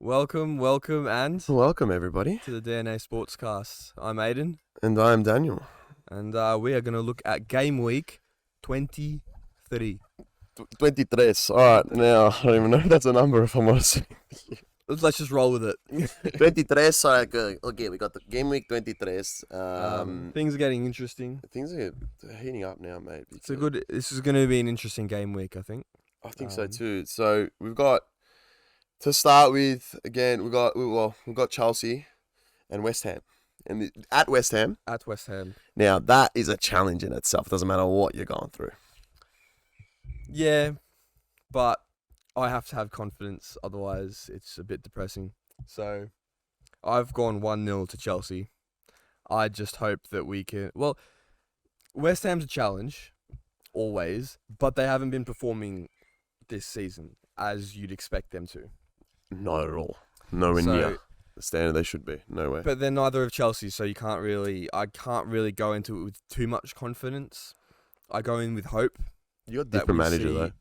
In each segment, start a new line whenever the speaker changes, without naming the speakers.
Welcome, and
Welcome, everybody.
to the DNA Sportscast. I'm Aiden,
And I'm Daniel.
and we are going to look at game week 23.
23. All right, now, I don't even know if that's a number, if I'm honest.
Let's just roll with it.
23. All right, good. Okay, we got the game week 23.
Things are getting interesting.
Things are heating up now, mate.
This is going to be an interesting game week, I think.
I think so too. So we've got, to start with, again, we've got Chelsea and West Ham. And at West Ham.
At West Ham.
Now, that is a challenge in itself. It doesn't matter what you're going through.
Yeah, but I have to have confidence, otherwise it's a bit depressing. So I've gone 1-0 to Chelsea. I just hope that we can... Well, West Ham's a challenge, always, but they haven't been performing this season as you'd expect them to.
Not at all. Nowhere near the standard they should be. No way.
But they're neither of Chelsea, so I can't really go into it with too much confidence. I go in with hope.
You got different manager though.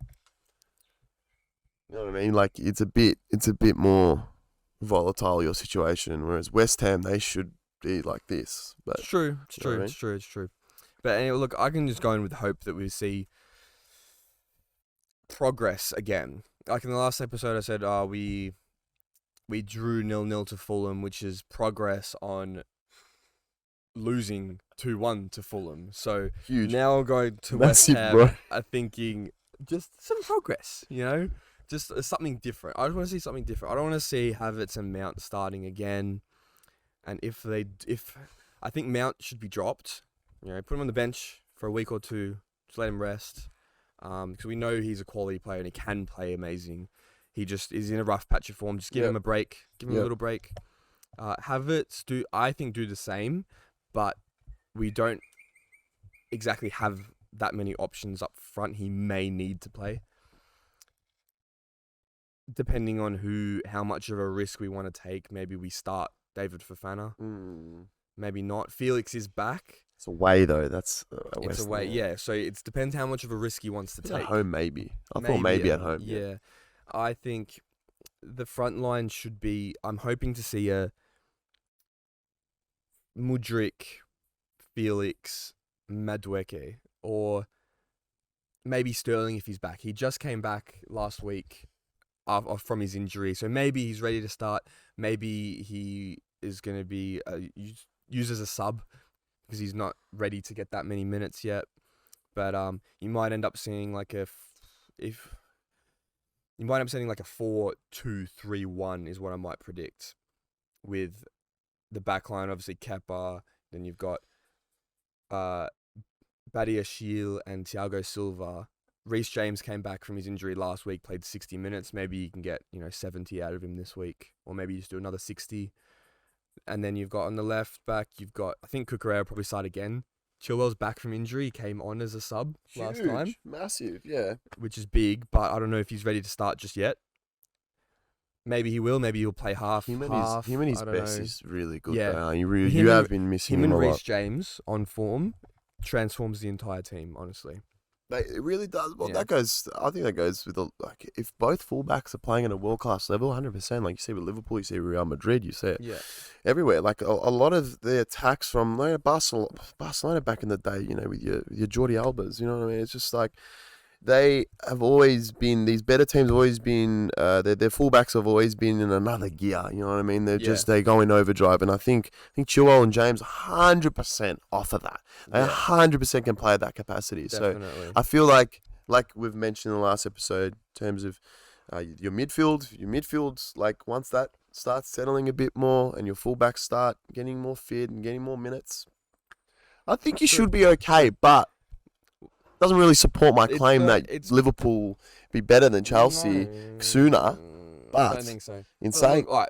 You know what I mean? Like it's a bit more volatile, your situation, whereas West Ham, they should be like this. But
It's true. But anyway, look, I can just go in with hope that we see progress again. Like in the last episode, I said, we drew 0-0 to Fulham, which is progress on losing 2-1 to Fulham. So
huge.
Now I'll go to
Massive,
West Ham,
bro.
thinking just some progress, just something different. I just want to see something different. I don't want to see Havertz and Mount starting again. And if I think Mount should be dropped, put him on the bench for a week or two, just let him rest. Because we know he's a quality player and he can play amazing. He just is in a rough patch of form. Just give him a break. Give him a little break. Havertz do the same, but we don't exactly have that many options up front. He may need to play, depending on how much of a risk we want to take. Maybe we start David Fofana. Maybe not. Felix is back.
It's away though. That's
it's away. Yeah. So it depends how much of a risk he wants to take.
At home, maybe. I thought maybe at home.
Yeah. I think the front line should be. I'm hoping to see a Mudryk, Felix, Madueke, or maybe Sterling if he's back. He just came back last week from his injury, so maybe he's ready to start. Maybe he is going to be used as a sub because he's not ready to get that many minutes yet. But you might end up seeing like a 4-2-3-1 is what I might predict, with the back line, obviously Kepa, then you've got Badiashile and Thiago Silva. Reece James came back from his injury last week, played 60 minutes. Maybe you can get 70 out of him this week, or maybe you just do another 60. And then you've got on the left back, I think Cucurella will probably start again. Chilwell's back from injury. He came on as a sub last time.
Massive, yeah.
Which is big, but I don't know if he's ready to start just yet. Maybe he will. Maybe he'll play half.
Him and his best is really good.
Yeah.
You have been missing him a lot.
Reece James on form transforms the entire team, honestly.
It really does. Well,
Yeah.
I think that goes with if both fullbacks are playing at a world-class level, 100%. Like you see with Liverpool, you see with Real Madrid, you see it everywhere. Like a lot of the attacks from Barcelona back in the day, with your Jordi Albas, you know what I mean? It's just like they have always been, these better teams have always been, their fullbacks have always been in another gear, you know what I mean? They go in overdrive, and I think Chilwell and James 100% offer that. They 100% can play at that capacity.
Definitely.
So I feel like we've mentioned in the last episode, in terms of your midfield's like once that starts settling a bit more and your fullbacks start getting more fit and getting more minutes, I think you should be okay, but doesn't really support my claim that Liverpool be better than Chelsea sooner. But
I don't think so.
In saying,
going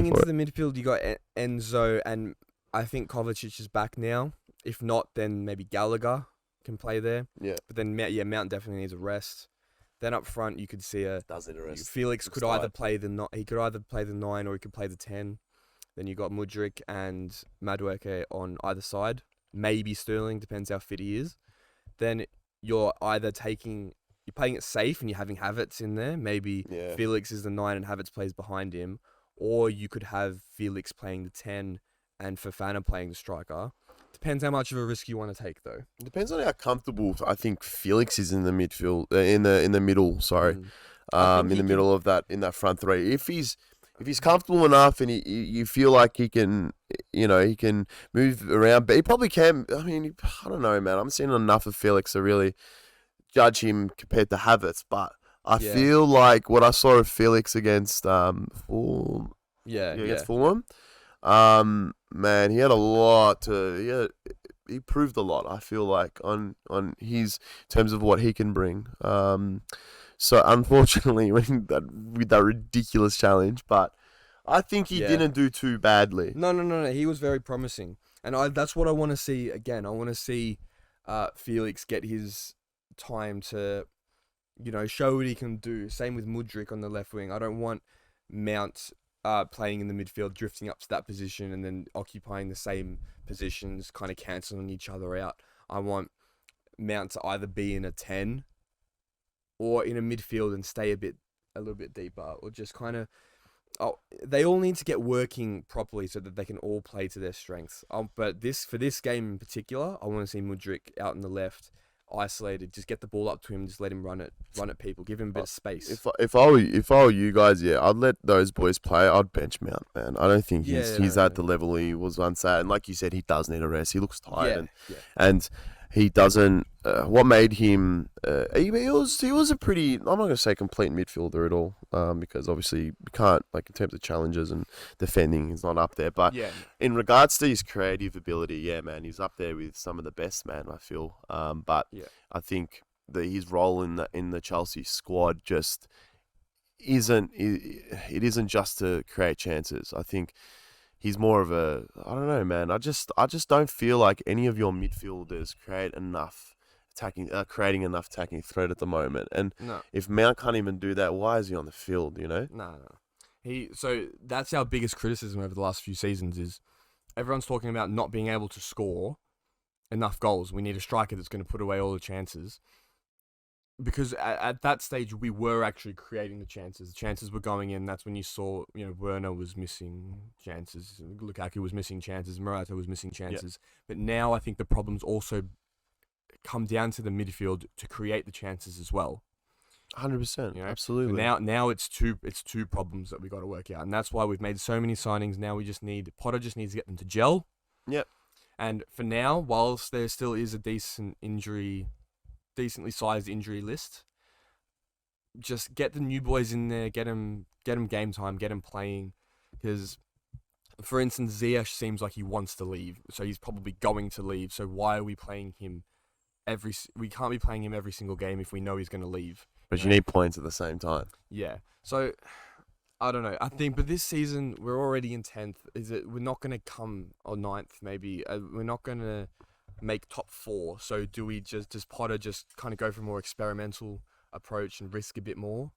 into the midfield, you got Enzo, and I think Kovacic is back now. If not, then maybe Gallagher can play there.
Yeah.
But then Mount definitely needs a rest. Then up front, you could see Felix could either play the 9 or he could play the 10. Then you got Mudryk and Madueke on either side. Maybe Sterling, depends how fit he is. Then you're playing it safe and you're having Havertz in there. Maybe Felix is the 9 and Havertz plays behind him. Or you could have Felix playing the 10 and Fofana playing the striker. Depends how much of a risk you want to take, though.
It depends on how comfortable I think Felix is in the midfield, in the middle. Sorry, in the middle of that, in that front three. If he's comfortable enough and you feel like he can, he can move around, but he probably can. I mean, I don't know, man. I'm seeing enough of Felix to really judge him compared to Havertz, but I feel like what I saw of Felix against Fulham. Against Fulham. Man, he had a lot to. He proved a lot. I feel like on his terms of what he can bring. So unfortunately, with that ridiculous challenge, but I think he didn't do too badly.
No. He was very promising, and that's what I want to see again. I want to see Felix get his time to, show what he can do. Same with Mudryk on the left wing. I don't want Mount playing in the midfield, drifting up to that position and then occupying the same positions, kind of cancelling each other out. I want Mount to either be in a 10 or in a midfield and stay a little bit deeper, or just kind of. They all need to get working properly so that they can all play to their strengths. But for this game in particular, I want to see Mudryk out on the left, isolated. Just get the ball up to him. Just let him run at people. Give him a bit of space.
If I were you guys, I'd let those boys play. I'd bench Mount, man. I don't think he's at the level he was once at. And like you said, he does need a rest. He looks tired, and he doesn't. What made him? He was a pretty. I'm not going to say complete midfielder at all, because obviously you can't, like, in terms of challenges and defending, he's not up there. But in regards to his creative ability, man, he's up there with some of the best, man. I feel. But I think that his role in the Chelsea squad just isn't. It isn't just to create chances. I think. He's more of a, I don't know, man. I just don't feel like any of your midfielders creating enough attacking threat at the moment. And if Mount can't even do that, why is he on the field?
No. So that's our biggest criticism over the last few seasons is everyone's talking about not being able to score enough goals. We need a striker that's going to put away all the chances. Because at that stage, we were actually creating the chances. The chances were going in. That's when you saw, Werner was missing chances. Lukaku was missing chances. Morata was missing chances. But now I think the problems also come down to the midfield to create the chances as well.
100%. Absolutely.
Now it's two problems that we got to work out. And that's why we've made so many signings. Now Potter just needs to get them to gel.
Yep.
And for now, whilst there still is a decently sized injury list, just get the new boys in there, get them game time, get them playing. Because, for instance, Ziyech seems like he wants to leave, so he's probably going to leave. So why are we playing him we can't be playing him every single game if we know he's going to leave.
But you need points at the same time.
Yeah. So I don't know. I think, but this season we're already in 10th. We're not going to come, or 9th maybe. We're not going to make top 4. So does Potter just kind of go for a more experimental approach and risk a bit more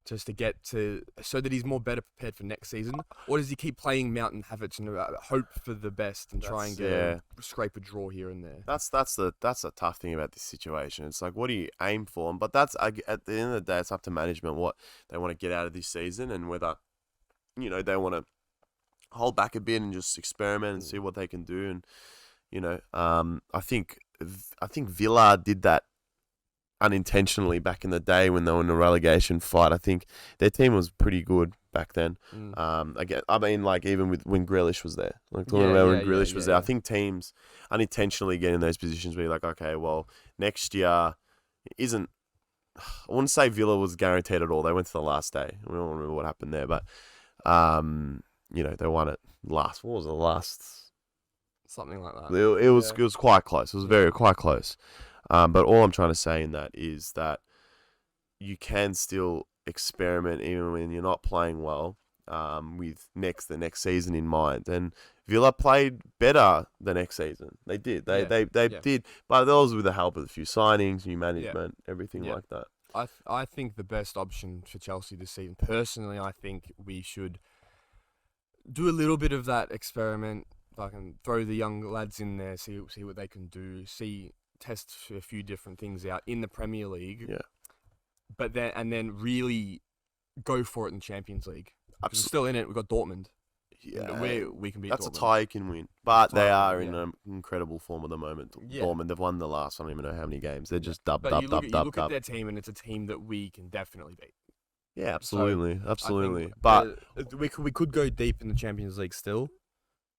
just to get to, so that he's better prepared for next season? Or does he keep playing Mount and Havertz and hope for the best and try and scrape a draw here and there? That's
the tough thing about this situation. It's like, what do you aim for? But that's, at the end of the day, it's up to management what they want to get out of this season, and whether they want to hold back a bit and just experiment and see what they can do. And I think Villa did that unintentionally back in the day when they were in a relegation fight. I think their team was pretty good back then. Again, I mean, like, even when Grealish was there, like talking about when Grealish was there, I think teams unintentionally get in those positions where you're like, okay, well, next year isn't. I wouldn't say Villa was guaranteed at all. They went to the last day. We don't remember what happened there, but they won it last. What was it, last?
Something like that.
It was quite close. It was very quite close. But all I'm trying to say in that is that you can still experiment even when you're not playing well, with the next season in mind. And Villa played better the next season. They did. They did. But that was with the help of a few signings, new management, everything like that.
I think the best option for Chelsea this season, personally, I think we should do a little bit of that experiment. I can throw the young lads in there, see what they can do, test a few different things out in the Premier League.
Yeah.
but then really go for it in Champions League. We're
Absolutely.
still in it. We've got Dortmund.
Yeah,
We can beat
that's
Dortmund.
a tie you can win, but they are
yeah.
in an incredible form at the moment.
Yeah.
Dortmund, they've won the last, I don't even know how many games. They're just dub.
You look at their team, and it's a team that we can definitely beat.
Yeah, absolutely,
So
absolutely.
I think,
But
we could go deep in the Champions League still.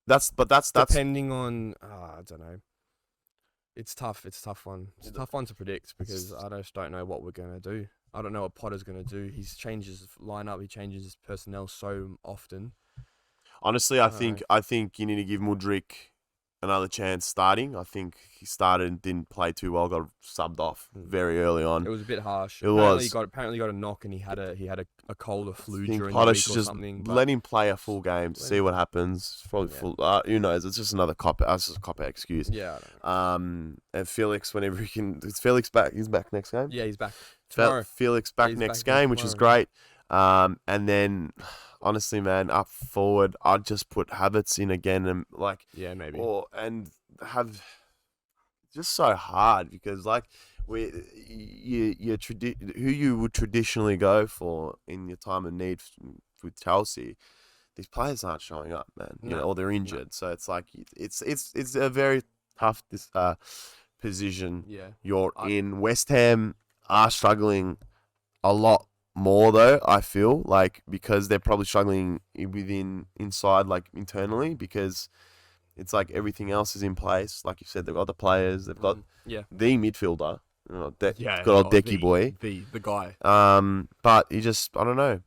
that's
Depending on I don't know. It's tough. It's a tough one. It's a tough one to predict because I just don't know what we're gonna do. I don't know what Potter's gonna do. He changes his lineup. He changes his personnel so often.
honestly, I think you need to give Mudryk another chance starting. I think he started and didn't play too well. Got subbed off very early on.
It was a bit harsh.
Was.
Apparently got a knock and he had a cold or flu
I think
during
Potter
the week
should
or
just
something.
let him play a full game, see what happens. Probably
Yeah.
full. Who knows? It's just another cop. That's just a cop out excuse.
Yeah. I don't know.
And Felix, whenever he can, is Felix back? He's back next game.
Yeah, he's back tomorrow.
Felix back
He's
next
back
game, which is
tomorrow.
great. And then, honestly, man, up forward, I'd just put Havertz in again and
Yeah, maybe.
and have just so hard because who you would traditionally go for in your time of need with Chelsea, these players aren't showing up, man. You know, or they're injured, so it's like it's a very tough position.
Yeah.
You're in. West Ham are struggling a lot more though, I feel like, because they're probably struggling inside internally, because it's like everything else is in place. Like you said, they've got the players, they've got the midfielder, got old Decky boy,
the guy.
but he just, I don't know,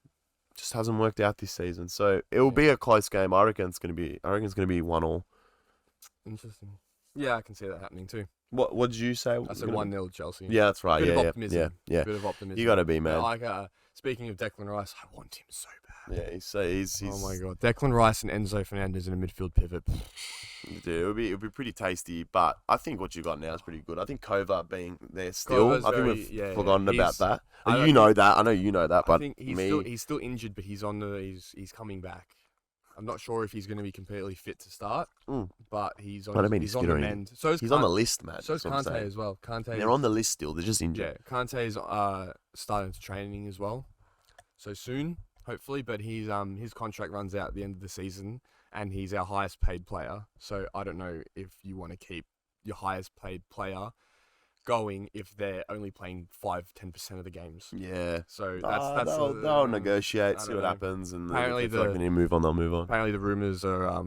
just hasn't worked out this season. So it will be a close game. I reckon it's gonna be 1-1.
Interesting. Yeah, I can see that happening too.
What did you say?
I said 1-0 Chelsea.
Yeah, that's right.
Bit of
Yeah,
optimism.
yeah.
Bit of optimism.
You gotta be, man.
Speaking of Declan Rice, I want him so bad.
Yeah, he's
oh my god, Declan Rice and Enzo Fernandez in a midfield pivot.
Dude, it'll be pretty tasty, but I think what you got now is pretty good. I think Kova being there still, I think we've forgotten about that. You know that. I know you know that, but
I think he's still injured, but he's coming back. I'm not sure if he's going to be completely fit to start, but he's on the mend. So
he's on the list, man.
So is Kante as well.
They're on the list still. They're just injured.
Yeah, Kante's starting to training as well. So soon, hopefully, but his contract runs out at the end of the season, and he's our highest paid player. So I don't know if you want to keep your highest paid player going if they're only playing 5-10% of the games.
Yeah.
So
they'll negotiate, see what happens, and apparently if they can move on, they'll move on.
Apparently the rumours are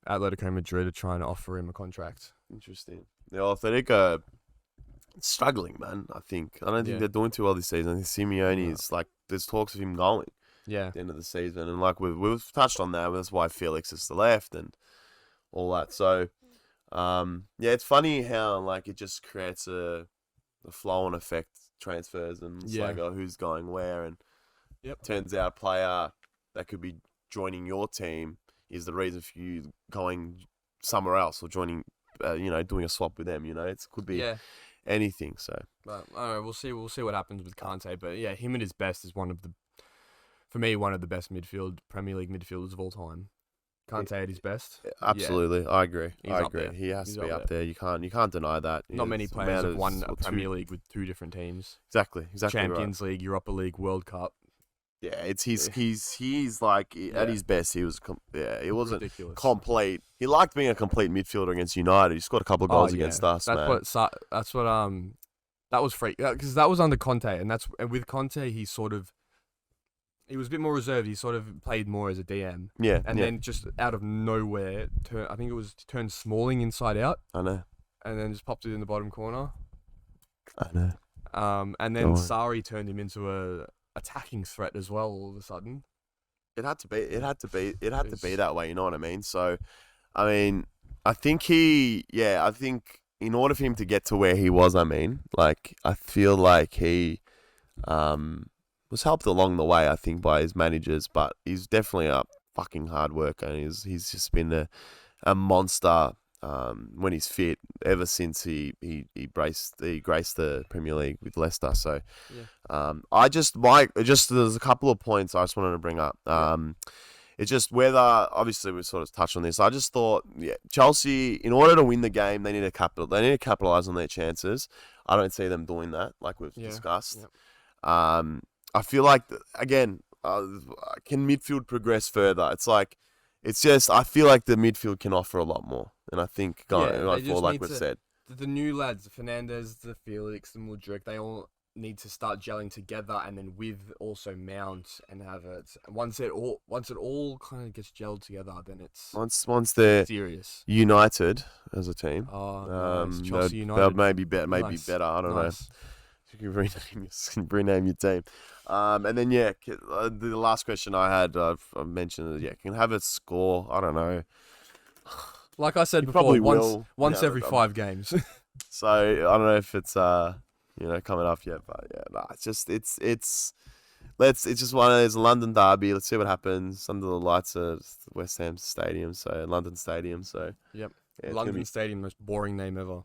Atletico Madrid are trying to offer him a contract.
Interesting. The Atletico struggling, man. I don't think they're doing too well this season. I think Simeone is there's talks of him going.
Yeah.
At the end of the season, and we've touched on that. That's why Felix is to the left and all that. So, it's funny how it just creates a flow-on effect, transfers, and it's who's going where, and turns out a player that could be joining your team is the reason for you going somewhere else or joining, doing a swap with them. It could be anything. So,
but I don't know, we'll see what happens with Kante. But yeah, him at his best is one of the best Premier League midfielders of all time. Kante at his best.
Absolutely, I agree. I agree.
There.
He has to be up there. You can't deny that.
Not many players have won a Premier League with two different teams.
Exactly.
Champions League, Europa League, World Cup.
Yeah, he's at his best. He was he wasn't
ridiculous.
Complete. He liked being a complete midfielder against United. He scored a couple of goals against us. That
was freak because that was under Conte, and with Conte he was a bit more reserved. He sort of played more as a DM.
Yeah.
And then just out of nowhere, I think it was turned Smalling inside out.
I know.
And then just popped it in the bottom corner.
I know.
And then Sarri turned him into a attacking threat as well. All of a sudden,
it had to be that way. You know what I mean? So, I mean, I think in order for him to get to where he was, I feel like he was helped along the way, I think, by his managers, but he's definitely a fucking hard worker, and he's just been a monster when he's fit ever since he graced the Premier League with Leicester. So, there's a couple of points I just wanted to bring up. It's just whether, obviously we sort of touched on this. I just thought, Chelsea, in order to win the game, they need to capitalize on their chances. I don't see them doing that, like we've discussed.
Yep.
I feel like again, can midfield progress further? It's just I feel like the midfield can offer a lot more, and I think going forward, like we've said,
the new lads, the Fernandez, the Felix, the Mudryk, they all need to start gelling together, and then with also Mount and Havertz. Once it all kind of gets gelled together, then it's
once they're
serious.
United as a team,
Nice. Chelsea United.
they'll maybe be better. I don't know. You can rename your team. And then the last question I had, I've mentioned it. Can Havertz score? I don't know.
Like I said before, once every 5 games.
So I don't know if it's coming up yet, but it's just it's just one of those London derby. Let's see what happens under the lights of West Ham Stadium, so London Stadium. So
yep, London Stadium, most boring name ever.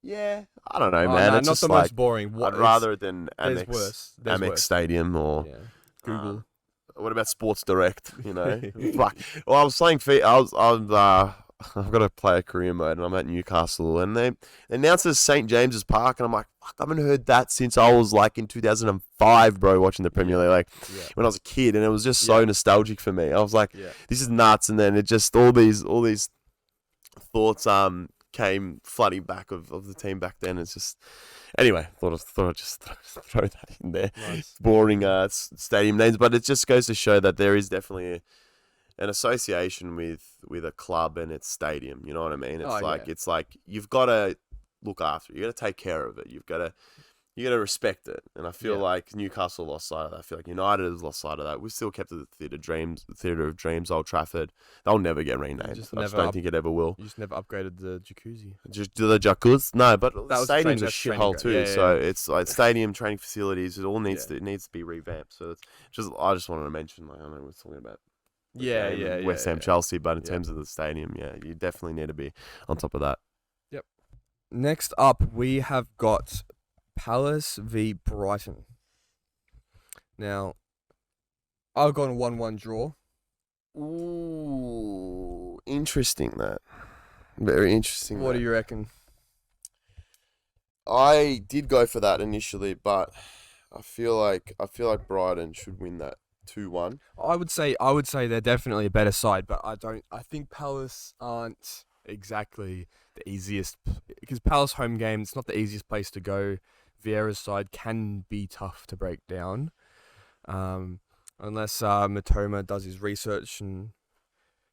Yeah, I don't know, man.
No,
it's
not
just
the most boring.
I'd rather than Amex,
worse.
Amex Stadium or
Google.
What about Sports Direct? Fuck. Well, I was playing I've got to play a career mode, and I'm at Newcastle, and they announced it as St James's Park, and I'm like, fuck, I haven't heard that since I was like in 2005, bro, watching the Premier League, when I was a kid, and it was just so nostalgic for me. I was like, this is nuts, and then it just all these thoughts came flooding back of the team back then. It's just anyway. Thought I'd just throw that in there.
Nice.
Boring stadium names, but it just goes to show that there is definitely an association with a club and its stadium. You know what I mean? It's like you've got to look after it. You got to take care of it. You got to respect it. And I feel like Newcastle lost sight of that. I feel like United has lost sight of that. We still kept it the Theatre of Dreams, Old Trafford. They'll never get renamed. I just don't think it ever will.
You just never upgraded the jacuzzi.
Just do the jacuzzi? No, but the stadium's a shithole too.
Yeah.
So it's like stadium training facilities. It all needs to be revamped. So it's I just wanted to mention. I know we're talking about. West Ham, Chelsea, but in terms of the stadium, you definitely need to be on top of that.
Yep. Next up, we have got Palace v Brighton. Now, I've gone 1-1 draw.
Ooh, interesting that. Very interesting.
What do you reckon?
I did go for that initially, but I feel like Brighton should win that 2-1.
I would say they're definitely a better side, but I think Palace aren't exactly the easiest, because Palace home game, it's not the easiest place to go. Vieira's side can be tough to break down, unless Matoma does his research and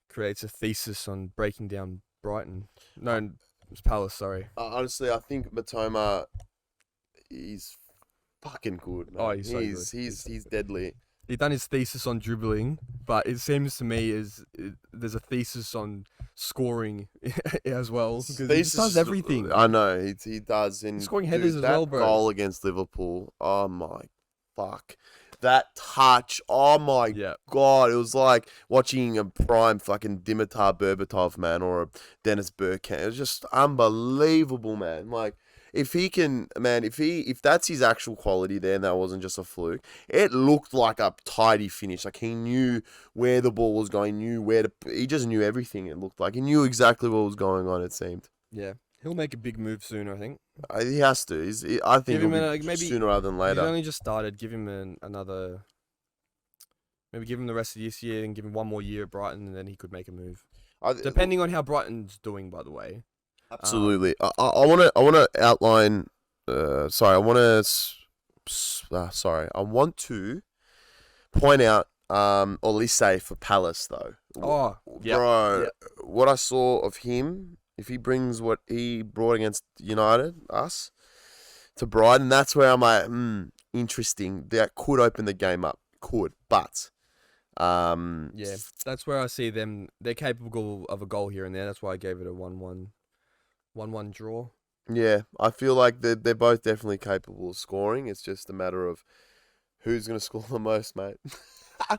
creates a thesis on breaking down Brighton. No, it's Palace, sorry.
Honestly, I think Matoma is fucking good, man.
Oh, he's so good.
He's deadly.
He done his thesis on dribbling, but it seems to me there's a thesis on scoring as well. Because he just does everything.
I know he does. And
scoring headers as well, bro.
That goal against Liverpool. Oh my fuck! That touch. Oh my god! It was like watching a prime fucking Dimitar Berbatov, man, or a Dennis Bergkamp. It was just unbelievable, man. Like. If he can, man, if that's his actual quality there and that wasn't just a fluke, it looked like a tidy finish. Like he knew where the ball was going, he just knew everything. It looked like he knew exactly what was going on. It seemed.
Yeah, he'll make a big move soon, I think.
He has to. I think maybe sooner rather than later.
He's only just started. Give him maybe give him the rest of this year and give him one more year at Brighton, and then he could make a move. Depending on how Brighton's doing, by the way.
Absolutely. I want to outline. I want to point out. Or at least say for Palace though.
Oh, yeah.
Bro, what I saw of him, if he brings what he brought against United, us, to Brighton, that's where I'm like, interesting. That could open the game up. But.
Yeah, that's where I see them. They're capable of a goal here and there. That's why I gave it a 1-1 draw.
Yeah, I feel like they're both definitely capable of scoring. It's just a matter of who's going to score the most, mate. I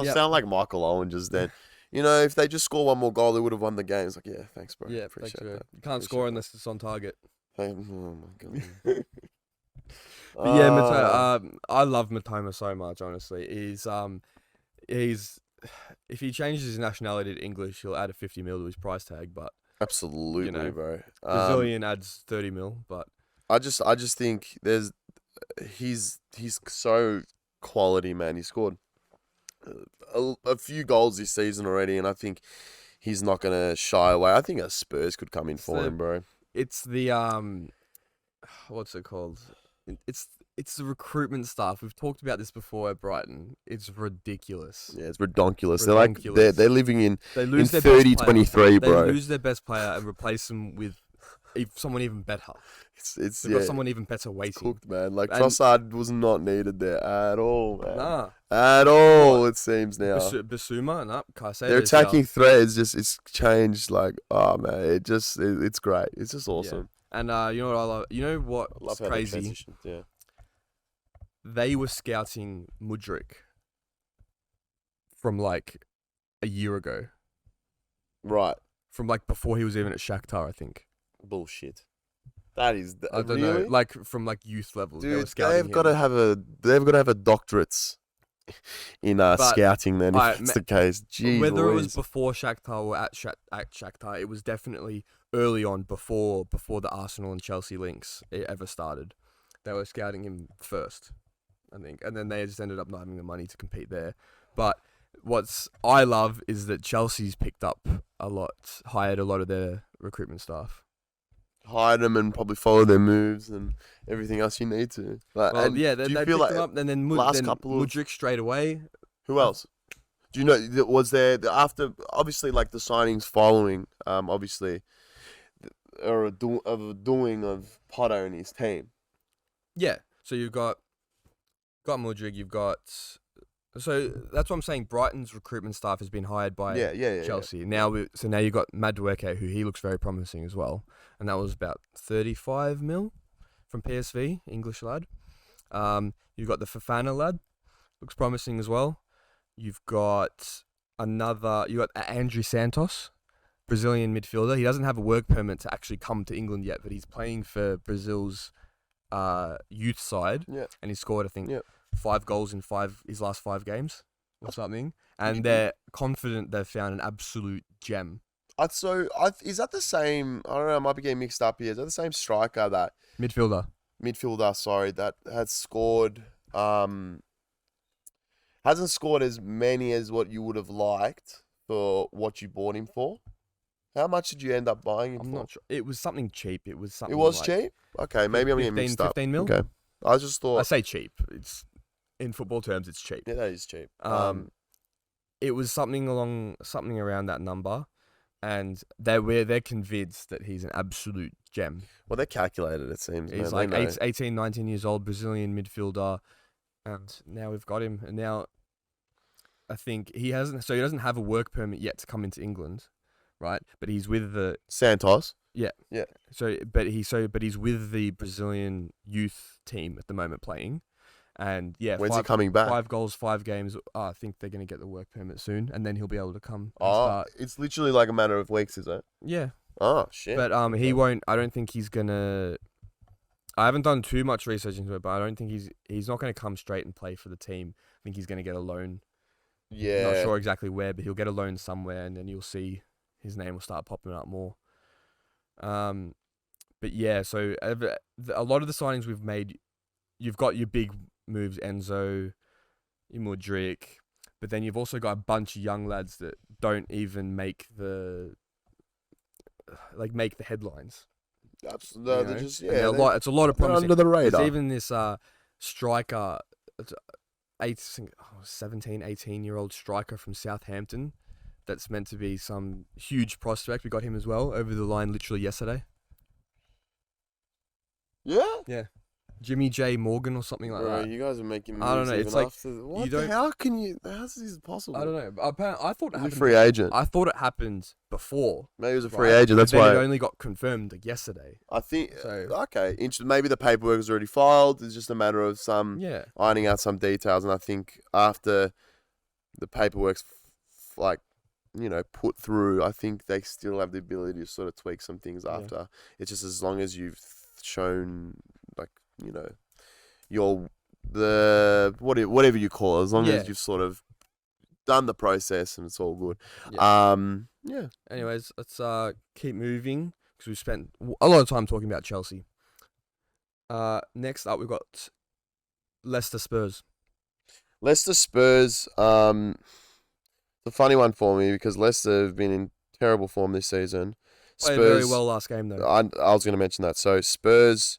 sound like Michael Owen just then. If they just score one more goal, they would have won the game. It's like, yeah, thanks, bro.
Yeah,
appreciate that.
You can't score unless it's on target.
Oh my god.
But yeah, I love Matoma so much. Honestly, he's if he changes his nationality to English, he'll add a 50 mil to his price tag. But
absolutely, bro.
Brazilian adds 30 mil. But
I just think there's he's so quality, man. He scored a few goals this season already, and I think he's not gonna shy away. I think a Spurs could come in for him, bro.
It's the what's it called? It's the recruitment staff. We've talked about this before at Brighton. It's ridiculous.
Yeah, it's redonkulous.
Redonkulous.
They're living in
They lose
in
their best
2023, bro.
They lose their best player and replace them with someone even better.
It's
They've got someone even better waiting.
It's cooked, man. Like,
And-
Trossard was not needed there at all, man.
Nah.
At all, it seems now.
Basuma, nah, Caicedo.
Their attacking threat is just, it's changed. Like, oh, man, it's great. It's just awesome.
And you know what I love? You know
I
what's
love how they
crazy?
transitioned, yeah.
They were scouting Mudryk from like a year ago.
Right.
From like before he was even at Shakhtar, I think.
Bullshit. That is,
I don't know, like from like youth levels.
Dude, they've got to have a doctorates in scouting. Then, if that's the case, jeez,
whether it was before Shakhtar or at Shakhtar, it was definitely early on before the Arsenal and Chelsea links ever started. They were scouting him first, I think, and then they just ended up not having the money to compete there. But what's I love is that Chelsea's picked up hired a lot of their recruitment staff.
Hide them and probably follow their moves and everything else you need to. Like,
Well,
and
yeah,
do
they
you
picked
feel like
them up, and then Mudryk straight away.
who else? Do you know? Was there after obviously like the signings following? Obviously, or a doing of Potter and his team.
Yeah, so you've got Mudryk, you've got. So that's what I'm saying. Brighton's recruitment staff has been hired by Chelsea.
Yeah.
Now you've got Madueke, who he looks very promising as well, and that was about 35 mil from PSV, English lad. You've got the Fofana lad, looks promising as well. You got Andrew Santos, Brazilian midfielder. He doesn't have a work permit to actually come to England yet, but he's playing for Brazil's youth side, and he scored, I think, 5 goals in his last 5 games or something. And they're confident they've found an absolute gem.
Is that the same? I don't know. I might be getting mixed up here. Is that the same striker that midfielder? Sorry, that has scored. Hasn't scored as many as what you would have liked for what you bought him for. How much did you end up buying him for?
I'm not sure. It was something cheap. It was
cheap? Okay, maybe I'm getting mixed up.
15 mil?
Okay. I just thought...
I say cheap. It's in football terms, it's cheap.
Yeah, that is cheap.
It was something around that number, and they're convinced that he's an absolute gem.
Well, they're calculated, it seems.
He's
man.
like 18, 19 years old, Brazilian midfielder, and now we've got him. And now I think he doesn't have a work permit yet to come into England, right? But he's with the
Santos.
Yeah. But he's with the Brazilian youth team at the moment playing. And yeah,
when's he coming back?
5 goals, 5 games. I think they're going to get the work permit soon, and then he'll be able to come and start.
It's literally like a matter of weeks, is it?
Yeah.
Oh, shit.
But he won't. I don't think he's gonna. I haven't done too much research into it, but I don't think he's not going to come straight and play for the team. I think he's going to get a loan.
Yeah.
Not sure exactly where, but he'll get a loan somewhere, and then you'll see his name will start popping up more. But yeah, so a lot of the signings we've made, you've got your big moves, Enzo, Mudryk, but then you've also got a bunch of young lads that don't even make the headlines.
They're just
it's a lot of promising.
Under the radar.
There's even this striker, 17, 18-year-old striker from Southampton that's meant to be some huge prospect. We got him as well over the line literally yesterday.
Yeah?
Yeah. Jimmy J. Morgan or something like that.
You guys are making moves.
I don't know. It's like
how's this possible?
I don't know. Apparently, I thought it happened.
Free agent.
I thought it happened before.
Maybe it was a free agent. That's
why
it
only got confirmed yesterday.
I think.
So,
okay. Maybe the paperwork is already filed. It's just a matter of ironing out some details. And I think after the paperwork's put through, I think they still have the ability to sort of tweak some things after. Yeah. It's just as long as you've shown whatever you call it, as long as you've sort of done the process and it's all good. Yeah.
Anyways, let's keep moving because we've spent a lot of time talking about Chelsea. Next up, we've got Leicester Spurs.
Leicester Spurs. It's a funny one for me because Leicester have been in terrible form this season.
Played very well last game though.
I was going to mention that. So Spurs,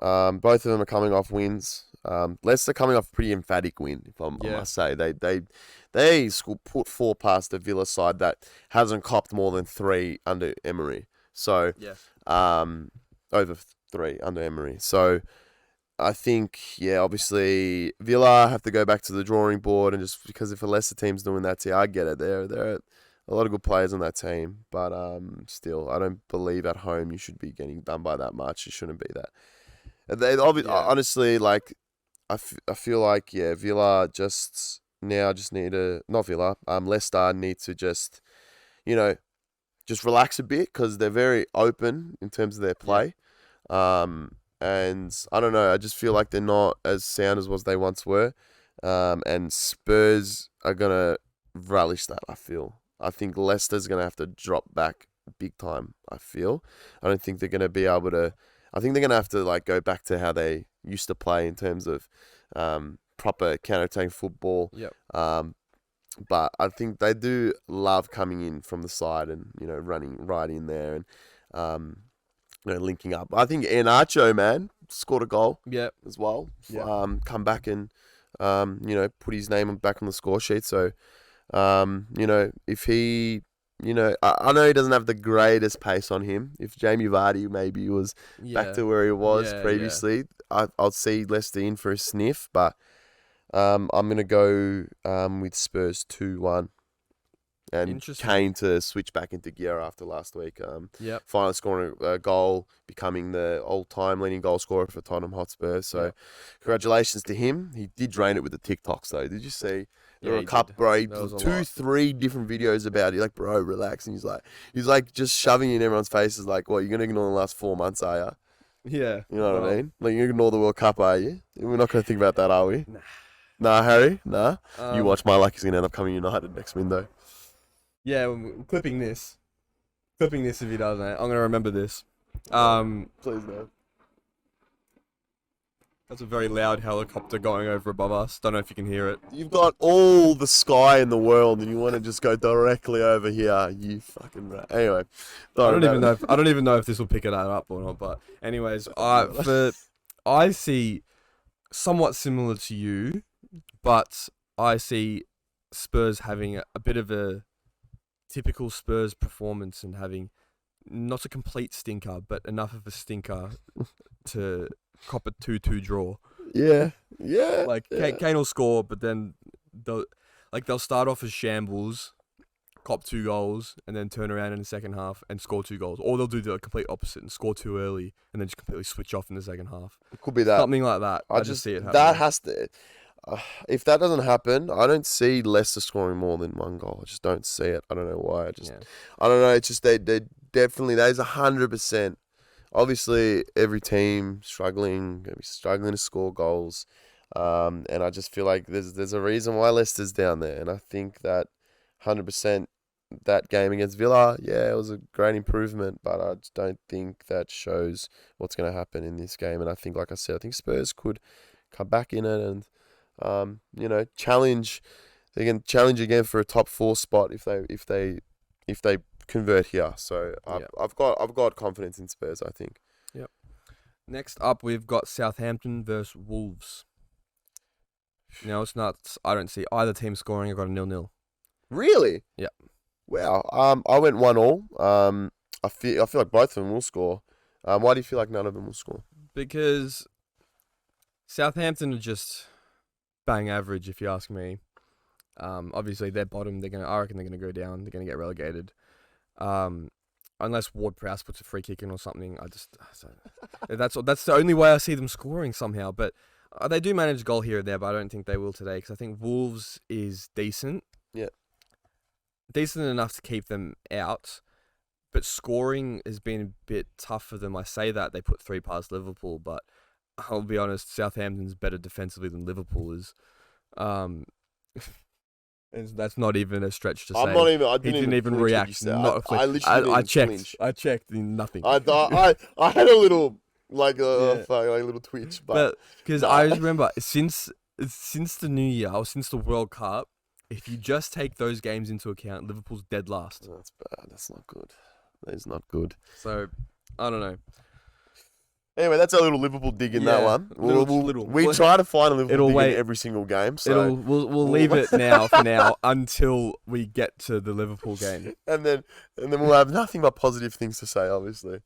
both of them are coming off wins. Leicester coming off a pretty emphatic win, if I must say. They put 4 past the Villa side that hasn't copped more than 3 under Emery. So over 3 under Emery. So I think, obviously Villa have to go back to the drawing board, and just because if a Leicester team's doing that, I get it. There are a lot of good players on that team, but still, I don't believe at home you should be getting done by that much. It shouldn't be that. Honestly, like I feel like Villa just need to not Villa. Leicester need to just relax a bit because they're very open in terms of their play. And I don't know, I just feel like they're not as sound as they once were. And Spurs are going to relish that, I feel. I think Leicester's going to have to drop back big time, I feel. I don't think they're going to be able to... I think they're going to have to go back to how they used to play in terms of proper counter-attacking football. Yep. But I think they do love coming in from the side and, running right in there and... linking up. I think Iheanacho, man, scored a goal as well. Come back and, put his name back on the score sheet. So, if he, I know he doesn't have the greatest pace on him. If Jamie Vardy maybe was back to where he was previously, I'll see Leicester in for a sniff. But I'm going to go with Spurs 2-1. And Kane to switch back into gear after last week. Finally scoring a goal, becoming the all-time leading goal scorer for Tottenham Hotspur. So, congratulations to him. He did drain it with the TikToks, though. Did you see? There were a couple, bro. 2-3 different videos about it. Like, bro, relax. And he's like just shoving in everyone's faces. Like, what? You're gonna ignore the last 4 months, are you?
Yeah.
You know what I mean? Like, you ignore the World Cup, are you? We're not gonna think about that, are we? Nah, Harry. Nah. You watch. My luck is gonna end up coming United next window.
Yeah, I'm clipping this. If he does, mate. I'm going to remember this.
Please, no.
That's a very loud helicopter going over above us. Don't know if you can hear it.
You've got all the sky in the world and you want to just go directly over here. You fucking rat. Anyway.
I don't even know if this will pick it up or not. But anyways, I see somewhat similar to you, but I see Spurs having a bit of a typical Spurs performance and having not a complete stinker, but enough of a stinker to cop a 2-2 draw.
Yeah.
Kane will score, but then they'll start off as shambles, cop 2 goals, and then turn around in the second half and score 2 goals. Or they'll do the complete opposite and score too early and then just completely switch off in the second half.
It could be that.
Something like that. I just see it happening.
That has to... if that doesn't happen, I don't see Leicester scoring more than 1 goal. I just don't see it. I don't know why. I don't know. It's just they definitely, that is 100%. Obviously, every team struggling to score goals. And I just feel like there's a reason why Leicester's down there. And I think that 100% that game against Villa, it was a great improvement. But I just don't think that shows what's going to happen in this game. And I think, like I said, I think Spurs could come back in it and challenge. They can challenge again for a top 4 spot if they convert here. So I've got confidence in Spurs, I think.
Yep. Next up, we've got Southampton versus Wolves. Now it's not. I don't see either team scoring. I've got a 0-0.
Really?
Yeah.
Wow. I went 1-1. I feel like both of them will score. Why do you feel like none of them will score?
Because Southampton are just bang average, if you ask me. Obviously, they're bottom. I reckon they're gonna go down. They're gonna get relegated. Unless Ward-Prowse puts a free kick in or something. That's the only way I see them scoring somehow. But they do manage goal here and there, but I don't think they will today because I think Wolves is decent.
Yeah.
Decent enough to keep them out, but scoring has been a bit tough for them. I say that they put 3 past Liverpool, but I'll be honest, Southampton's better defensively than Liverpool is. And that's not even a stretch to say.
I
didn't even react.
I literally
I checked. I checked. Nothing.
I had a little like
Yeah.
fuck, like a little twitch.
But because
nah.
I just remember since the new year or since the World Cup, if you just take those games into account, Liverpool's dead last.
That's bad. That's not good. That is not good.
So I don't know.
Anyway, that's a little Liverpool dig in that one. We try to find a Liverpool dig in every single game. So
we'll leave it now for now until we get to the Liverpool game,
and then we'll have nothing but positive things to say, obviously.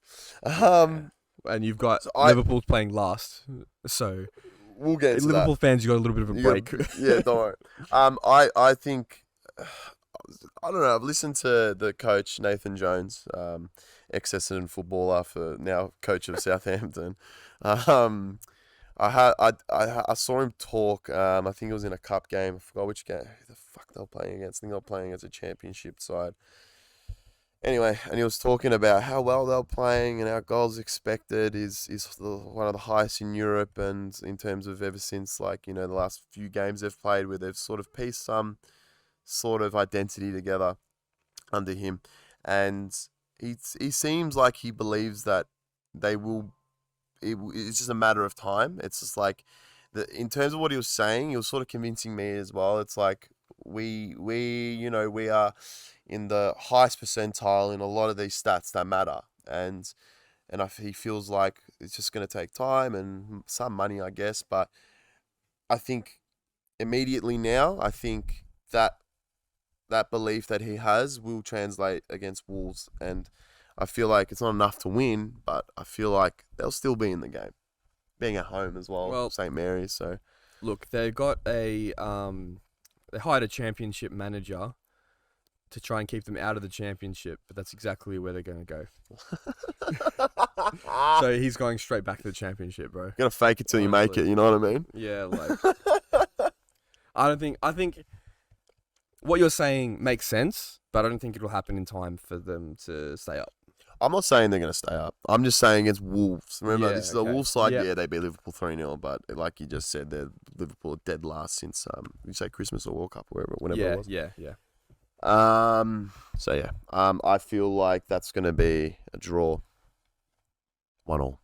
And you've got Liverpool's playing last, so
we'll get to
Liverpool fans. You got a little bit of a break.
Yeah, don't worry. I think I don't know. I've listened to the coach Nathan Jones, ex-Essendon footballer, for now coach of Southampton. I saw him talk. I think it was in a cup game. I forgot which game. Who the fuck they were playing against? I think they were playing against a championship side. Anyway, and he was talking about how well they were playing and our goals expected is one of the highest in Europe, and in terms of ever since the last few games they've played where they've sort of pieced some sort of identity together under him, and he seems like he believes that they will. It's just a matter of time. It's just like in terms of what he was saying, he was sort of convincing me as well. It's like we are in the highest percentile in a lot of these stats that matter, and he feels like it's just going to take time and some money, I guess. But I think immediately now, I think that belief that he has will translate against Wolves, and I feel like it's not enough to win, but I feel like they'll still be in the game, being at home as well, St. Mary's. So,
look, they've got they hired a championship manager to try and keep them out of the championship, but that's exactly where they're going to go. So he's going straight back to the championship, bro.
You're going to fake it till you make it, you know what I mean?
Yeah, I think what you're saying makes sense, but I don't think it'll happen in time for them to stay up.
I'm not saying they're going to stay up. I'm just saying it's Wolves. Remember, this is the Wolves side.
Yep.
Yeah, they beat Liverpool 3-0, but like you just said, they're Liverpool dead last since you say Christmas or World Cup or whenever it was.
Yeah.
So yeah. I feel like that's going to be a draw. 1-1.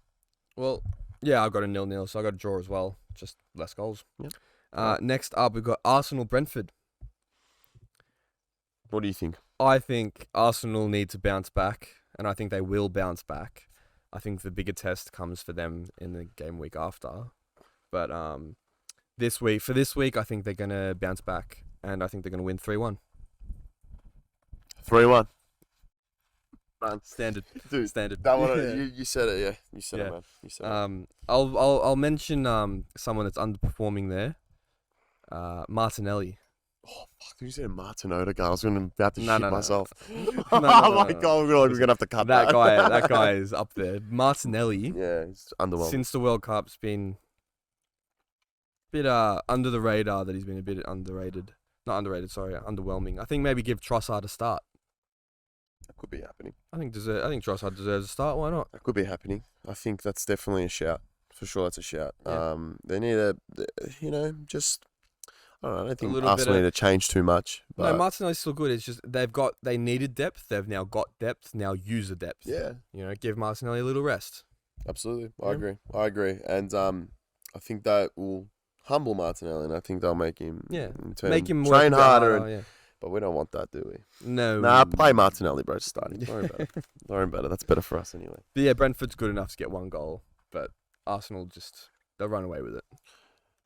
Well, yeah, I've got a 0-0, so I got a draw as well. Just less goals.
Yep.
Next up, we've got Arsenal-Brentford.
What do you think?
I think Arsenal need to bounce back, and I think they will bounce back. I think the bigger test comes for them in the game week after. But this week, I think they're going to bounce back, and I think they're going to win 3-1.
3-1.
Standard.
Dude,
Standard.
That one, you said it, yeah. You said it, man. You said it.
I'll mention someone that's underperforming there. Martinelli.
Oh, fuck. You said Martin Odegaard. I was about to shit myself.
No.
Oh, my God. We're going to have to cut that.
That guy is up there. Martinelli.
Yeah, he's underwhelming.
Since the World Cup's been a bit under the radar, that he's been a bit underrated. Not underrated, sorry. Underwhelming. I think maybe give Trossard a start.
That could be happening.
I think Trossard deserves a start. Why not?
That could be happening. I think that's definitely a shout. For sure, that's a shout.
Yeah.
They need just... I don't think Arsenal need to change too much. But
no, Martinelli's still good. It's just they needed depth. They've now got depth. Now use the depth.
Yeah.
Give Martinelli a little rest.
Absolutely. I agree. And I think that will humble Martinelli, and I think they'll make him train harder. But we don't want that, do we?
No.
Nah, play Martinelli, bro. Starting. Don't worry about it. That's better for us anyway.
But yeah, Brentford's good enough to get one goal, but Arsenal they'll run away with it.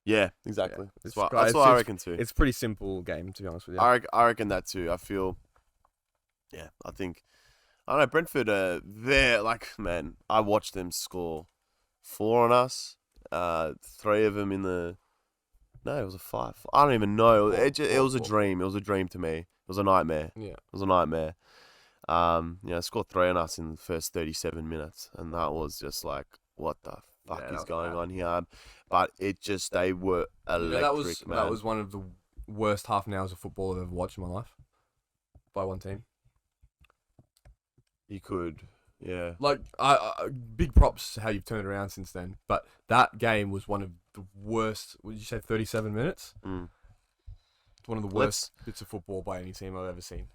Yeah, exactly.
Yeah.
That's what I reckon too.
It's a pretty simple game, to be honest with you.
I reckon that too. I feel, I think, I don't know, Brentford, man, I watched them score 4 on us, 3 of them it was a 5. I don't even know. It was a dream. It was a dream to me. It was a nightmare.
Yeah.
It was a nightmare. Scored 3 on us in the first 37 minutes, and that was just like, what the fuck is going on here? But they were electric, man.
That was one of the worst half an hours of football I've ever watched in my life. By one team.
You could, yeah.
Big props to how you've turned around since then. But that game was one of the worst. What did you say? 37 minutes. It's one of the worst bits of football by any team I've ever seen.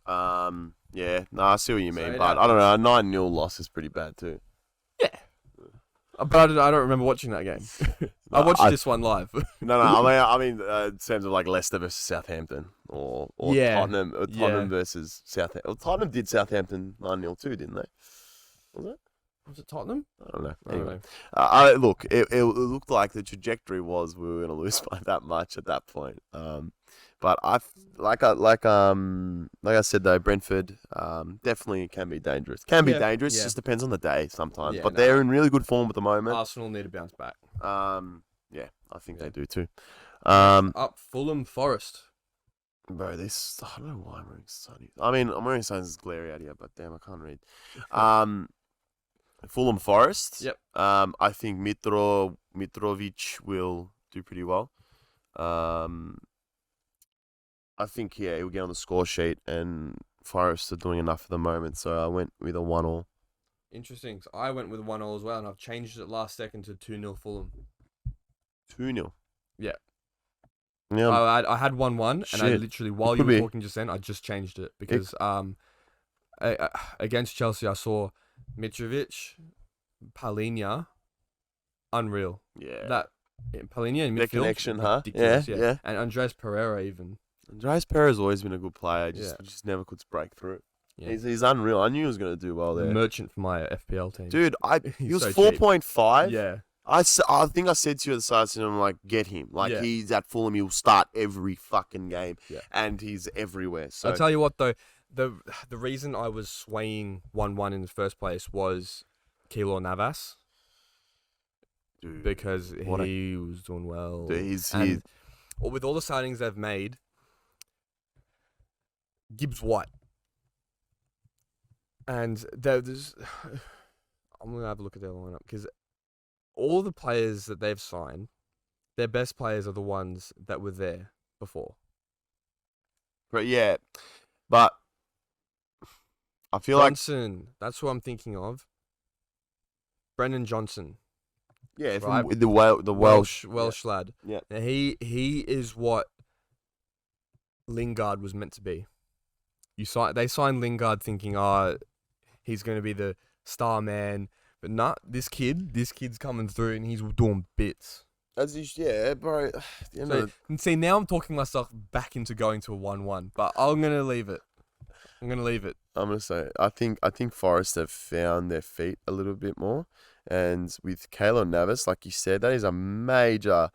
Yeah. No, I see what you mean, but I don't know. A 9-0 loss is pretty bad too.
Yeah. But I don't remember watching that game. I watched this one live.
No. I mean, in terms of like Leicester versus Southampton, or
Yeah.
Tottenham, versus Southampton. Well, Tottenham did Southampton 9-0 too, didn't they? Was it?
Was it Tottenham?
I don't know.
I don't
Anyway,
know.
look, it looked like the trajectory was we were going to lose by that much at that point. But like I said though, Brentford definitely can be dangerous.
Yeah.
Just depends on the day sometimes.
Yeah,
but
no.
they're in really good form at the moment.
Arsenal need to bounce back.
Yeah, I think they do too.
Up Fulham Forest.
Bro, this I don't know why I'm wearing sunny. I mean, I'm wearing sunny. It's glary out here, but damn, I can't read. Fulham Forest.
Yep.
I think Mitrovic will do pretty well. I think he'll get on the score sheet, and Forest are doing enough at the moment, so I went with a 1-1.
Interesting. So I went with 1-0 as well, and I've changed it last second to 2-0 Fulham.
2-0.
Yeah.
Yeah.
I had 1-1, and I literally, while you were talking just then, I just changed it because against Chelsea, I saw Mitrovic, Palhinha, unreal.
Yeah.
That Palhinha in midfield.
Their connection, huh?
Ridiculous,
Yeah.
And Andres Pereira even.
Andres Pereira's always been a good player. Just never could break through.
Yeah.
He's unreal. I knew he was going to do well there.
Merchant for my FPL team.
Dude, he was
so
4.5.
Yeah.
I think I said to you at the start, I'm like, get him. Like, he's at Fulham. He'll start every fucking game. Yeah. And he's everywhere. So
I'll tell you what, though. The reason I was swaying 1-1 in the first place was Keylor Navas.
Dude,
because he was doing well.
Dude,
with all the signings they've made, Gibbs White. And there's I'm going to have a look at their lineup because all the players that they've signed, their best players are the ones that were there before.
But yeah, but I feel
Johnson, that's who I'm thinking of. Brennan Johnson.
Yeah,
right?
the Welsh
lad.
Yeah.
Now he is what Lingard was meant to be. They signed Lingard thinking, he's going to be the star man, but nah, this kid's coming through and he's doing bits.
Bro.
See, now I'm talking myself back into going to a 1-1, but I'm going to leave it. I'm going to
say, I think Forest have found their feet a little bit more. And with Keylor Navas, like you said, that is a major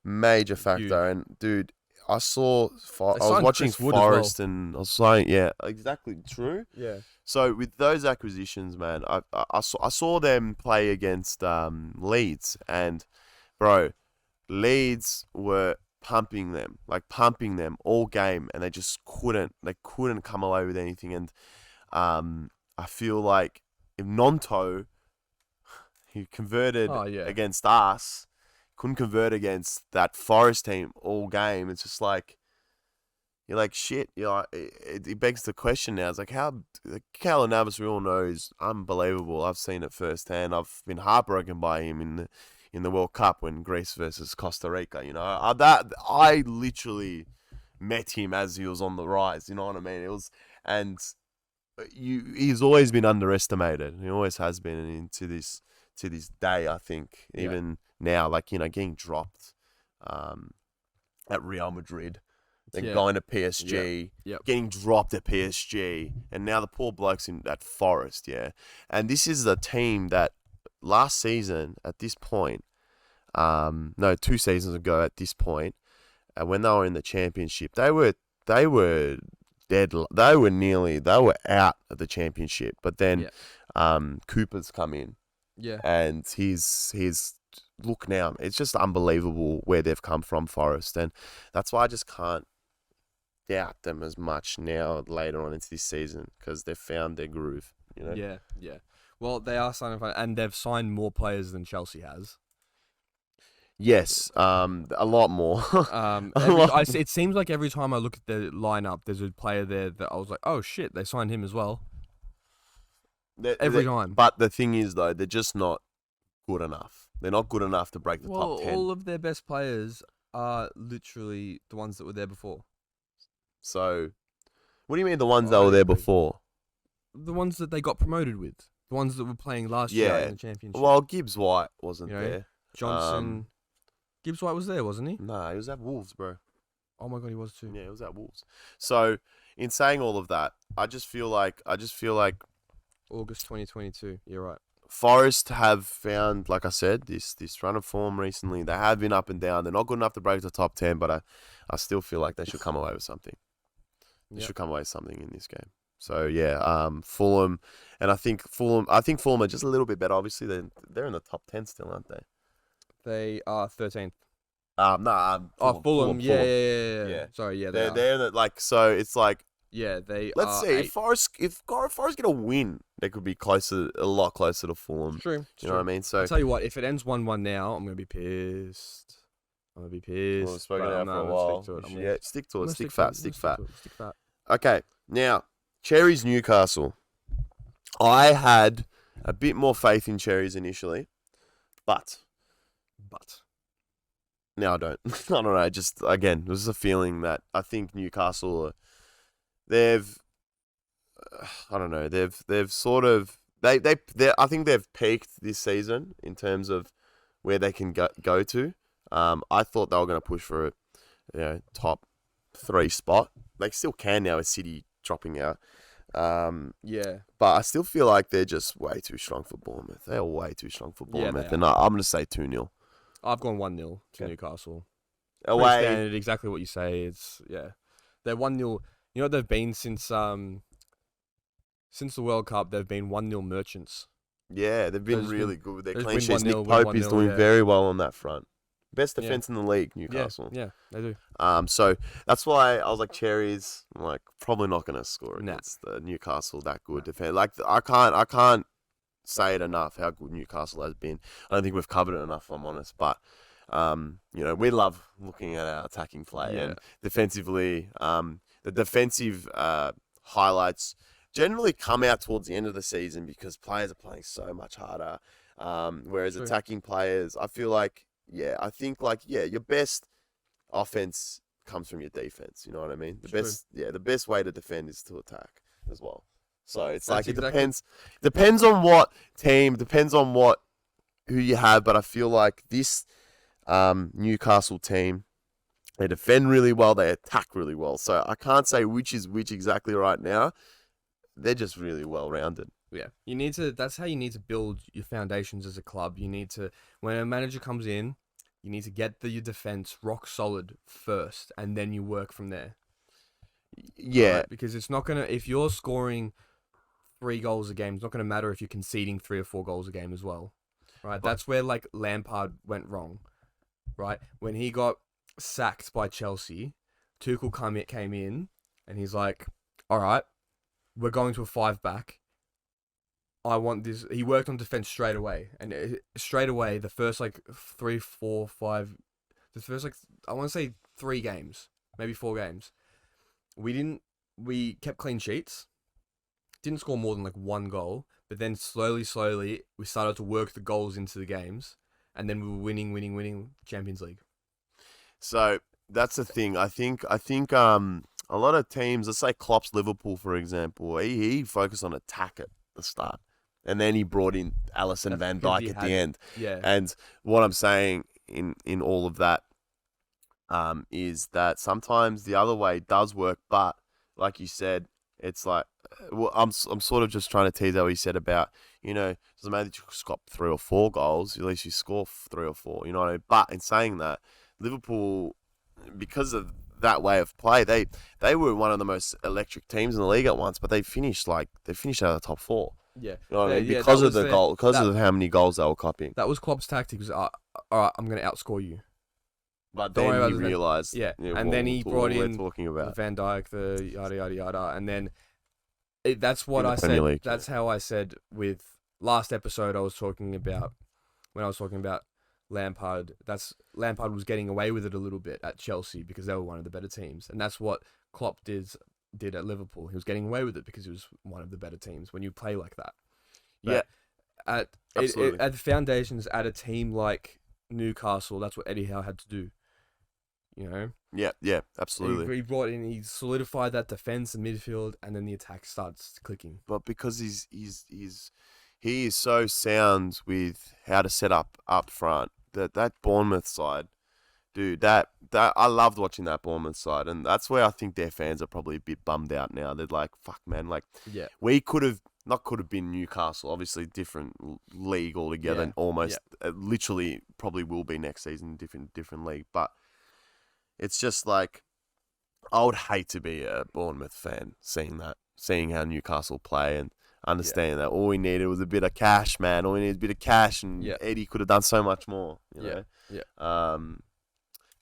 factor.
Huge.
And dude, I was watching Forest and I was saying, yeah, exactly true.
Yeah.
So with those acquisitions, man, I saw them play against Leeds, and bro, Leeds were pumping them all game, and they just couldn't come away with anything. And I feel like if Nonto, he converted against us, couldn't convert against that Forest team all game. It's just like, you're like, shit. It begs the question now. It's like, how Keylor Navas, we all know, is unbelievable. I've seen it firsthand. I've been heartbroken by him in the World Cup when Greece versus Costa Rica. I literally met him as he was on the rise. You know what I mean? He's always been underestimated. He always has been, and to this day, I think, even now, getting dropped at Real Madrid, then going to PSG, getting dropped at PSG, and now the poor bloke's at Forest, And this is the team that last season at this point, 2 seasons ago at this point, when they were in the Championship, they were dead. They were out of the Championship, but then Cooper's come in.
Yeah.
And he's look now, it's just unbelievable where they've come from, Forest, and that's why I just can't doubt them as much now later on into this season, because they've found their groove,
Yeah. Well, they are signing, and they've signed more players than Chelsea has.
Yes, a lot more.
It seems like every time I look at the lineup, there's a player there that I was like, oh shit, they signed him as well. Every time.
But the thing is, though, they're just not good enough. They're not good enough to break the top 10.
All of their best players are literally the ones that were there before.
So, what do you mean the ones that were there before?
The ones that they got promoted with. The ones that were playing last year in the championship.
Well, Gibbs White wasn't there.
Johnson. Gibbs White was there, wasn't he?
Nah, he was at Wolves, bro.
Oh my god, he was too.
Yeah, he was at Wolves. So, in saying all of that, I just feel like
August 2022. You're right.
Forest have found, like I said, this run of form recently. They have been up and down. They're not good enough to break the top 10, but I still feel like they should come away with something. They should come away with something in this game. So yeah, Fulham, and I think Fulham are just a little bit better. Obviously, they're in the top 10 still, aren't they?
They are 13th.
Fulham.
Yeah. Sorry, yeah,
they're in the, so it's like.
Yeah, they.
Let's see if Forest get a win, they could be a lot closer to Fulham.
True.
You know what I mean? So
I'll tell you what, if it ends 1-1 now, I'm gonna be pissed.
Well, we've spoken out for a while. Stick to it. Stick fat. Okay, now Cherries Newcastle. I had a bit more faith in Cherries initially, but now I don't. I don't know. Just again, this is a feeling that I think Newcastle. They've sort of I think they've peaked this season in terms of where they can go to. I thought they were going to push for a top 3 spot. They still can now with City dropping out.
Yeah.
But I still feel like they're just way too strong for Bournemouth. They're way too strong for Bournemouth. And I'm going to say 2-0.
I've gone 1-0 to Newcastle.
Away.
Standard, exactly what you say. They're 1-0. You know what they've been since the World Cup? They've been 1-0 merchants.
Yeah, they've been really good with their clean sheets. Nick Pope is doing very well on that front. Best defense in the league, Newcastle.
Yeah, they do.
So that's why I was like, Cherries, I'm like, probably not going to score against the Newcastle that good defense. Like, I can't say it enough how good Newcastle has been. I don't think we've covered it enough, if I'm honest. But we love looking at our attacking play and defensively. The defensive highlights generally come out towards the end of the season because players are playing so much harder. Whereas attacking players, I feel like, your best offense comes from your defense. You know what I mean? The best way to defend is to attack as well. So it's depends on what team, depends on who you have. But I feel like this Newcastle team, they defend really well, they attack really well. So I can't say which is which exactly right now. They're just really well rounded.
Yeah, that's how you need to build your foundations as a club. You need to, when a manager comes in, you need to get your defense rock solid first, and then you work from there.
Yeah,
right? Because it's not gonna, if you're scoring 3 goals a game, it's not gonna matter if you're conceding 3 or 4 goals a game as well, right? That's where like Lampard went wrong, right? When he got sacked by Chelsea, Tuchel came in, and he's like, all right, we're going to a 5-back. I want this. He worked on defense straight away, and straight away, the first 3, 4, 5, the first I want to say 3 games, maybe 4 games. We kept clean sheets, didn't score more than 1 goal, but then slowly, we started to work the goals into the games, and then we were winning Champions League.
So that's the thing. I think a lot of teams, let's say Klopp's Liverpool, for example, he focused on attack at the start. And then he brought in Alisson Van Dijk at the end.
Yeah.
And what I'm saying in all of that is that sometimes the other way does work. But like you said, it's like, I'm sort of just trying to tease out what you said about, doesn't matter that you score 3 or 4 goals, at least you score 3 or 4, you know what I mean? But in saying that, Liverpool, because of that way of play, they were one of the most electric teams in the league at once, but they finished out of the top 4.
Yeah,
you know what I mean? Because of the goal, of how many goals they were copying.
That was Klopp's tactic. Was all right, I'm going to outscore you.
But then he realised,
and then he brought in
talking about
Van Dijk, the yada yada, and then that's what I said. That's how I said with last episode. I was talking about when I was talking about Lampard. Lampard was getting away with it a little bit at Chelsea because they were one of the better teams, and that's what Klopp did at Liverpool. He was getting away with it because he was one of the better teams when you play like that. But at the foundations, at a team like Newcastle, that's what Eddie Howe had to do.
Yeah, absolutely.
He brought in, he solidified that defense and midfield, and then the attack starts clicking.
But because he is so sound with how to set up front. That Bournemouth side, dude, that I loved watching that Bournemouth side, and that's where I think their fans are probably a bit bummed out now. They're like, fuck, man, like,
Yeah.
we could have been Newcastle, obviously different league altogether, and almost literally probably will be next season, different league. But it's just like, I would hate to be a Bournemouth fan seeing how Newcastle play and understanding that all we needed was a bit of cash, man. All we needed was a bit of cash, and Eddie could have done so much more. You know?
Yeah.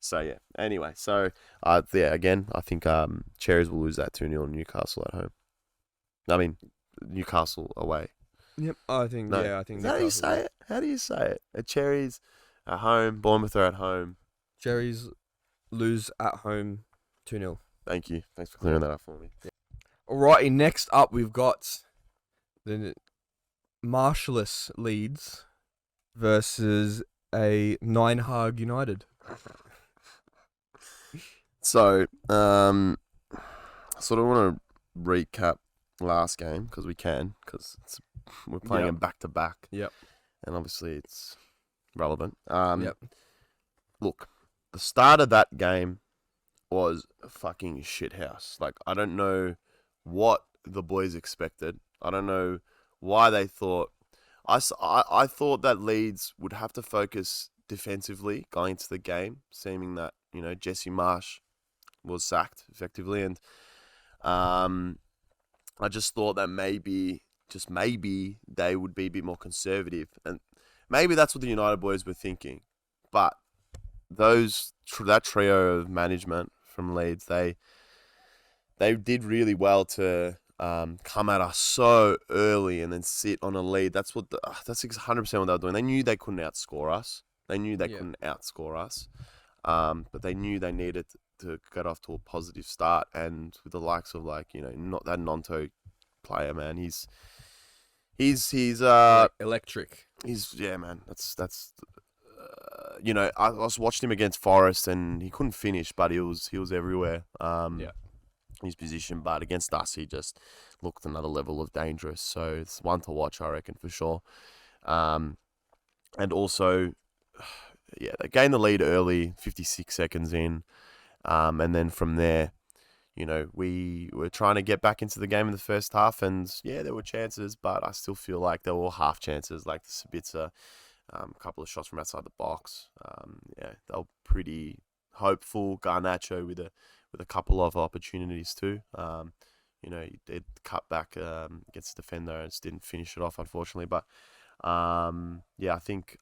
So yeah. Anyway, so again, I think Cherries will lose that 2-0 Newcastle at home. I mean, Newcastle away.
Yep. I think.
No.
Yeah. I think.
Is that how you say it? How do you say it? Cherries at home. Bournemouth are at home.
Cherries lose at home 2-0.
Thank you. Thanks for clearing that up for me.
Yeah. Alrighty. Next up, we've got the Marshallless Leeds versus a 9-Hug United.
So, I sort of want to recap last game because we're playing them back to back.
Yep.
And obviously it's relevant.
Yep.
Look, the start of that game was a fucking shithouse. Like, I don't know what the boys expected. I don't know why they thought. I thought that Leeds would have to focus defensively going into the game, seeming that, you know, Jesse Marsh was sacked effectively, and I just thought that maybe they would be a bit more conservative, and maybe that's what the United boys were thinking. But that trio of management from Leeds, they did really well to come at us so early and then sit on a lead. That's 100% what they were doing. They knew they couldn't outscore us. But they knew they needed to get off to a positive start. And with the likes of, like, you know, not that Nonto player, man, he's
electric.
Man. That's you know, I was watching him against Forest and he couldn't finish, but he was everywhere. His position, but against us, he just looked another level of dangerous. So it's one to watch, I reckon, for sure. And also, they gained the lead early, 56 seconds in. And then from there, you know, we were trying to get back into the game in the first half, and there were chances, but I still feel like they were half chances. Like the Sabitzer, a couple of shots from outside the box. They were pretty hopeful. Garnacho with a couple of opportunities too. You know, he did cut back against the defender and just didn't finish it off, unfortunately. But I think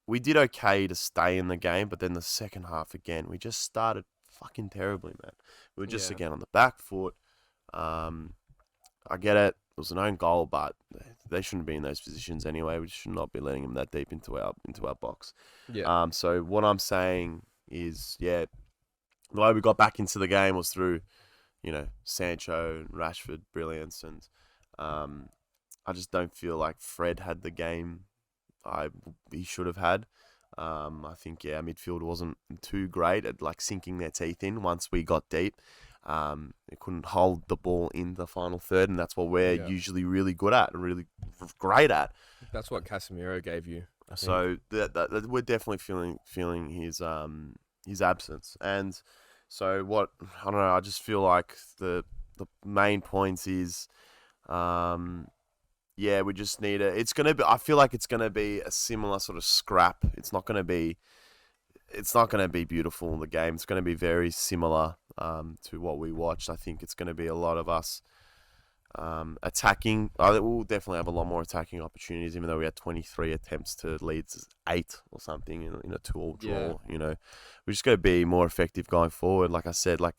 we did okay to stay in the game, but then the second half again, we just started fucking terribly, man. We were just again on the back foot. I get it. It was an own goal, but they shouldn't be in those positions anyway. We should not be letting them that deep into our box.
Yeah.
So what I'm saying is, the way we got back into the game was through, you know, Sancho and Rashford brilliance, and I just don't feel like Fred had the game he should have had. I think midfield wasn't too great at like sinking their teeth in once we got deep. They couldn't hold the ball in the final third, and that's what we're usually really good at and really great at.
That's what Casemiro gave you.
So that we're definitely feeling his absence, and so what I don't know. I just feel like the main points is, we just need it's gonna be. I feel like it's gonna be a similar sort of scrap. It's not gonna be beautiful in the game. It's gonna be very similar to what we watched. I think it's gonna be a lot of us attacking. We'll definitely have a lot more attacking opportunities, even though we had 23 attempts to Leeds 8 or something in a 2-2 draw.
Yeah.
You know, we're just gonna be more effective going forward. Like I said, like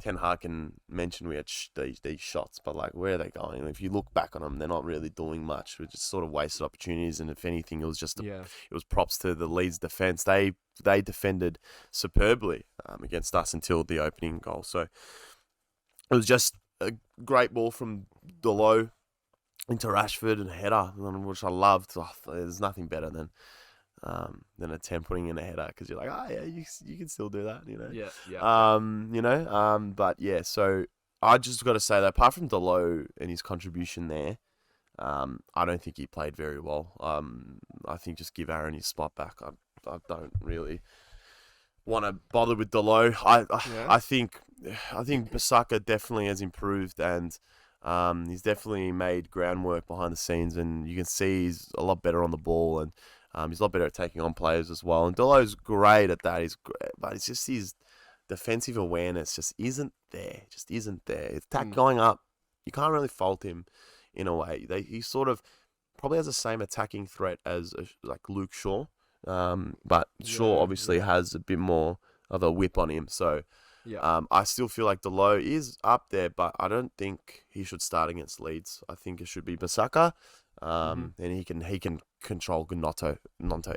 Ten Hag can mention we had these shots, but like, where are they going? And if you look back on them, they're not really doing much. We just sort of wasted opportunities, and if anything, it was just it was props to the Leeds defense. They defended superbly against us until the opening goal. So it was just a great ball from Delo into Rashford and a header, which I loved. There's nothing better than a 10 putting in a header, because you're like, you can still do that, you know. But so I just got to say that apart from Delo and his contribution there, I don't think he played very well. I think just give Aaron his spot back. I don't really want to bother with Delo. I think Basaka definitely has improved, and he's definitely made groundwork behind the scenes, and you can see he's a lot better on the ball, and he's a lot better at taking on players as well. And Delo's great at that. He's great, but it's just his defensive awareness just isn't there. Attack going up, you can't really fault him in a way. He sort of probably has the same attacking threat as like Luke Shaw. But Shaw obviously has a bit more of a whip on him. So I still feel like Delo is up there, but I don't think he should start against Leeds. I think it should be Basaka. And he can control Gnonto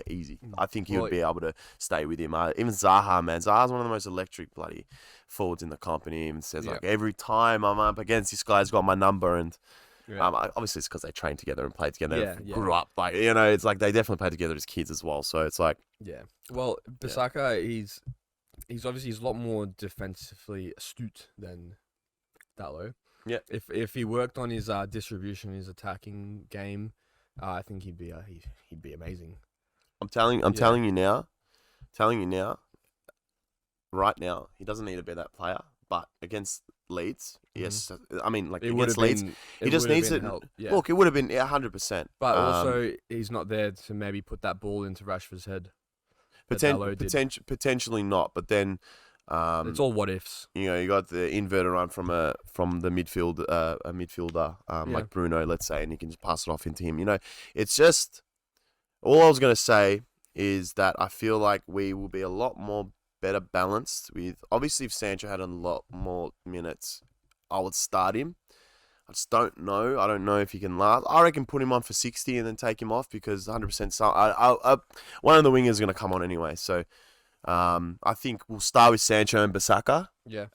easy. I think he would be able to stay with him. Even Zaha, man. Zaha's one of the most electric bloody forwards in the company. He even says, like, every time I'm up against this guy's got my number. And obviously it's because they trained together and played together, grew up. Like, it's like they definitely played together as kids as well. So it's like...
Yeah. Well, Basaka, he's obviously a lot more defensively astute than Dalot.
Yeah.
If he worked on his distribution, his attacking game, I think he'd be amazing.
I'm telling you now, right now, he doesn't need to be that player. But against Leeds, yes, I mean, like against Leeds, he just needs it. Yeah. Look, it would have been 100%.
But also, he's not there to maybe put that ball into Rashford's head.
Potentially not, but then.
It's all what ifs.
You got the inverted run from the midfield, a midfielder like Bruno, let's say, and you can just pass it off into him. It's just all I was gonna say is that I feel like we will be a lot more better balanced with. Obviously, if Sancho had a lot more minutes, I would start him. I just don't know. I don't know if he can last. I reckon put him on for 60 and then take him off because 100%. One of the wingers is gonna come on anyway, so. I think we'll start with Sancho and Basaka.
Yeah.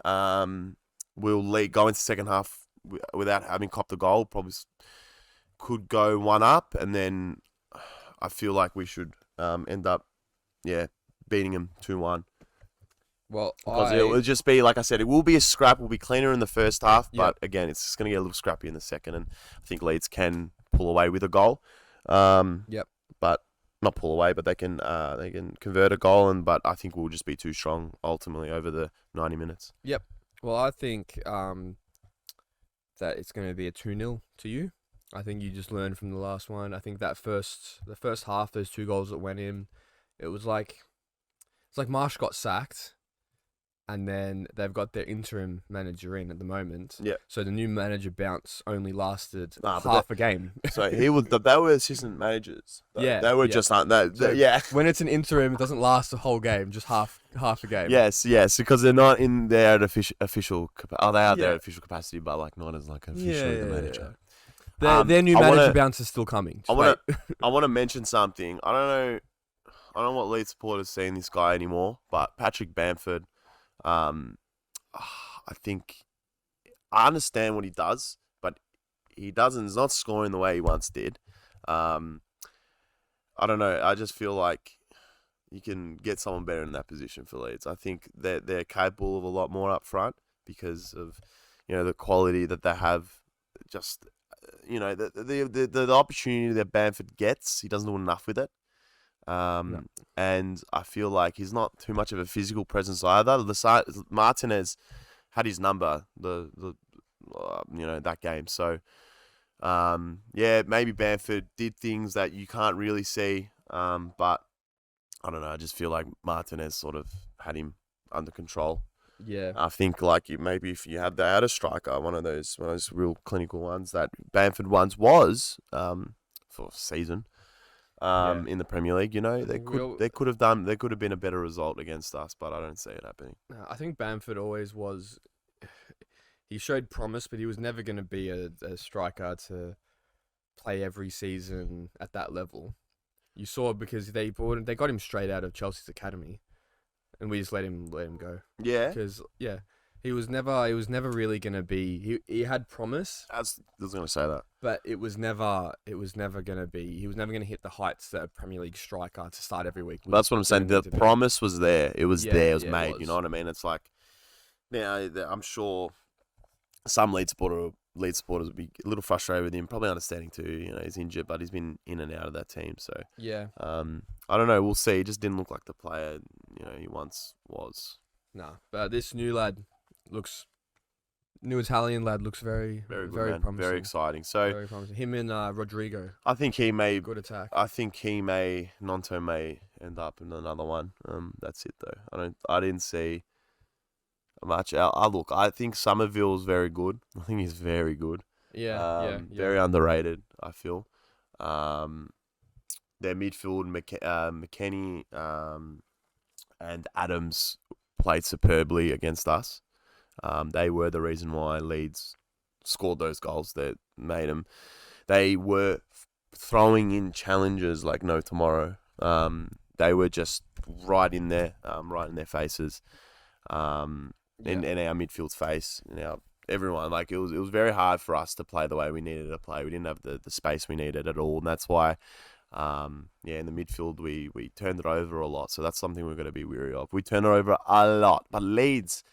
We'll go into second half without having copped a goal. Probably could go one up, and then I feel like we should end up, beating them 2-1.
Well,
because it will just be, like I said, it will be a scrap. We'll be cleaner in the first half, but again, it's just going to get a little scrappy in the second, and I think Leeds can pull away with a goal. But not pull away, but they can convert a goal, but I think we'll just be too strong ultimately over the 90 minutes.
Yep. Well, I think that it's going to be a 2-0 to you. I think you just learned from the last one. I think the first half, those 2 goals that went in, it's like Marsh got sacked, and then they've got their interim manager in at the moment.
Yeah.
So the new manager bounce only lasted half a game.
So they were assistant managers. They were just not that.
So when it's an interim, it doesn't last the whole game, just half a game.
Yes, because they're not in their official. They are their official capacity, but like not as like officially the manager.
Their new manager bounce is still coming.
I want to mention something. I don't know what Leeds supporters see in this guy anymore, but Patrick Bamford. I think I understand what he does, but he's not scoring the way he once did. I don't know. I just feel like you can get someone better in that position for Leeds. I think they're capable of a lot more up front because of the quality that they have. Just the opportunity that Bamford gets, he doesn't do enough with it. And I feel like he's not too much of a physical presence either. Martinez had his number that game. So maybe Bamford did things that you can't really see. But I don't know. I just feel like Martinez sort of had him under control.
Yeah.
I think like maybe if you had a striker, one of those real clinical ones that Bamford once was for a season. In the Premier League, they could have been a better result against us, but I don't see it happening.
I think Bamford always was. He showed promise, but he was never going to be a striker to play every season at that level. You saw because they got him straight out of Chelsea's academy, and we just let him go.
Yeah,
because he was never really going to be. He had promise.
I was going to say that,
but it was never going to be. He was never going to hit the heights that a Premier League striker to start every week.
That's what I'm saying. The promise was there. It was there. It was made. You know what I mean? It's like now I'm sure some Leeds supporter Leeds supporters would be a little frustrated with him. Probably understanding too. He's injured, but he's been in and out of that team. So
Yeah.
I don't know. We'll see. He just didn't look like the player he once was.
Nah, but this new Italian lad looks very
Very
promising.
Very exciting. So
Very promising. Him and Rodrigo.
I think he may
Good attack.
Nonto may end up in another one. That's it though. I didn't see much. Look, I think Somerville's very good. I think he's very good.
Yeah.
Very underrated, I feel. Their midfield, McKennie and Adams played superbly against us. They were the reason why Leeds scored those goals that made them. They were throwing in challenges like no tomorrow. They were just right in there, right in their faces. In our midfield's face, everyone, it was very hard for us to play the way we needed to play. We didn't have the space we needed at all, and that's why, in the midfield we turned it over a lot. So that's something we're going to be wary of. We turn it over a lot, but Leeds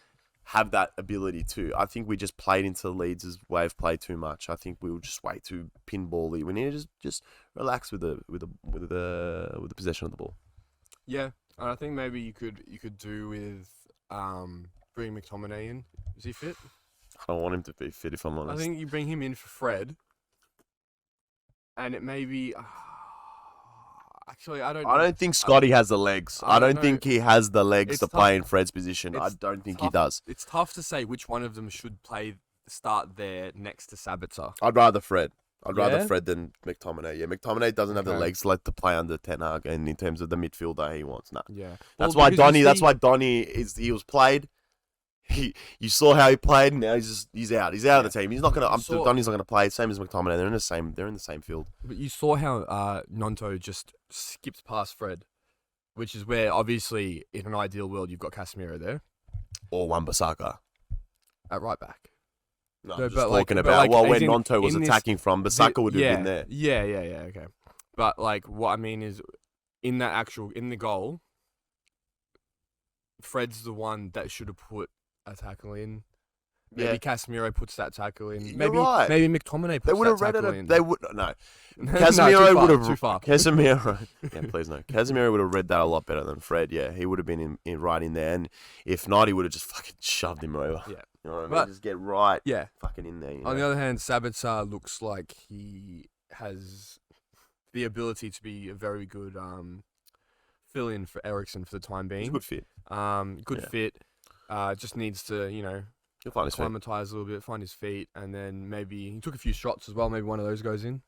have that ability too. I think we just played into Leeds' way of play too much. I think we were just way too pinball-y. We need to just relax with the possession of the ball.
Yeah, and I think maybe you could do with bring McTominay in. Is he fit?
I don't want him to be fit, if I'm honest.
I think you bring him in for Fred, and it may be. Actually, I
don't think Scotty has the legs. I don't think he has the legs to play in Fred's position. I don't think he does.
It's tough to say which one of them should start there next to Sabitzer.
I'd rather Fred. I'd rather Fred than McTominay. Yeah, McTominay doesn't have the legs to play under Ten Hag, and in terms of the midfielder he wants. Nah.
Yeah.
That's why Donny he was played. You saw how he played. Now he's out. He's out of the team. He's not gonna. Donny's not gonna play. Same as McTominay. They're in the same field.
But you saw how Nonto just skipped past Fred, which is where obviously in an ideal world you've got Casemiro there
or Wan-Bissaka
at right back.
No, I'm just talking about where Nonto was attacking from. Bissaka would have been there.
Yeah. Okay. But what I mean is, in the goal, Fred's the one that should have put a tackle in. Maybe Casemiro puts that tackle in. Maybe McTominay puts that tackle in.
They would no. Casemiro would have
too far.
Casemiro, please no. Casemiro would have read that a lot better than Fred. Yeah, he would have been right in there, and if not, he would have just fucking shoved him over.
Yeah,
you know what I mean? Just get right.
Yeah,
fucking in there.
On the other hand, Sabitzer looks like he has the ability to be a very good fill-in for Eriksen for the time being.
He's a good fit.
Fit. Just needs to,
he'll find his feet.
acclimatise a little bit, find his feet, and then maybe he took a few shots as well. Maybe one of those goes in.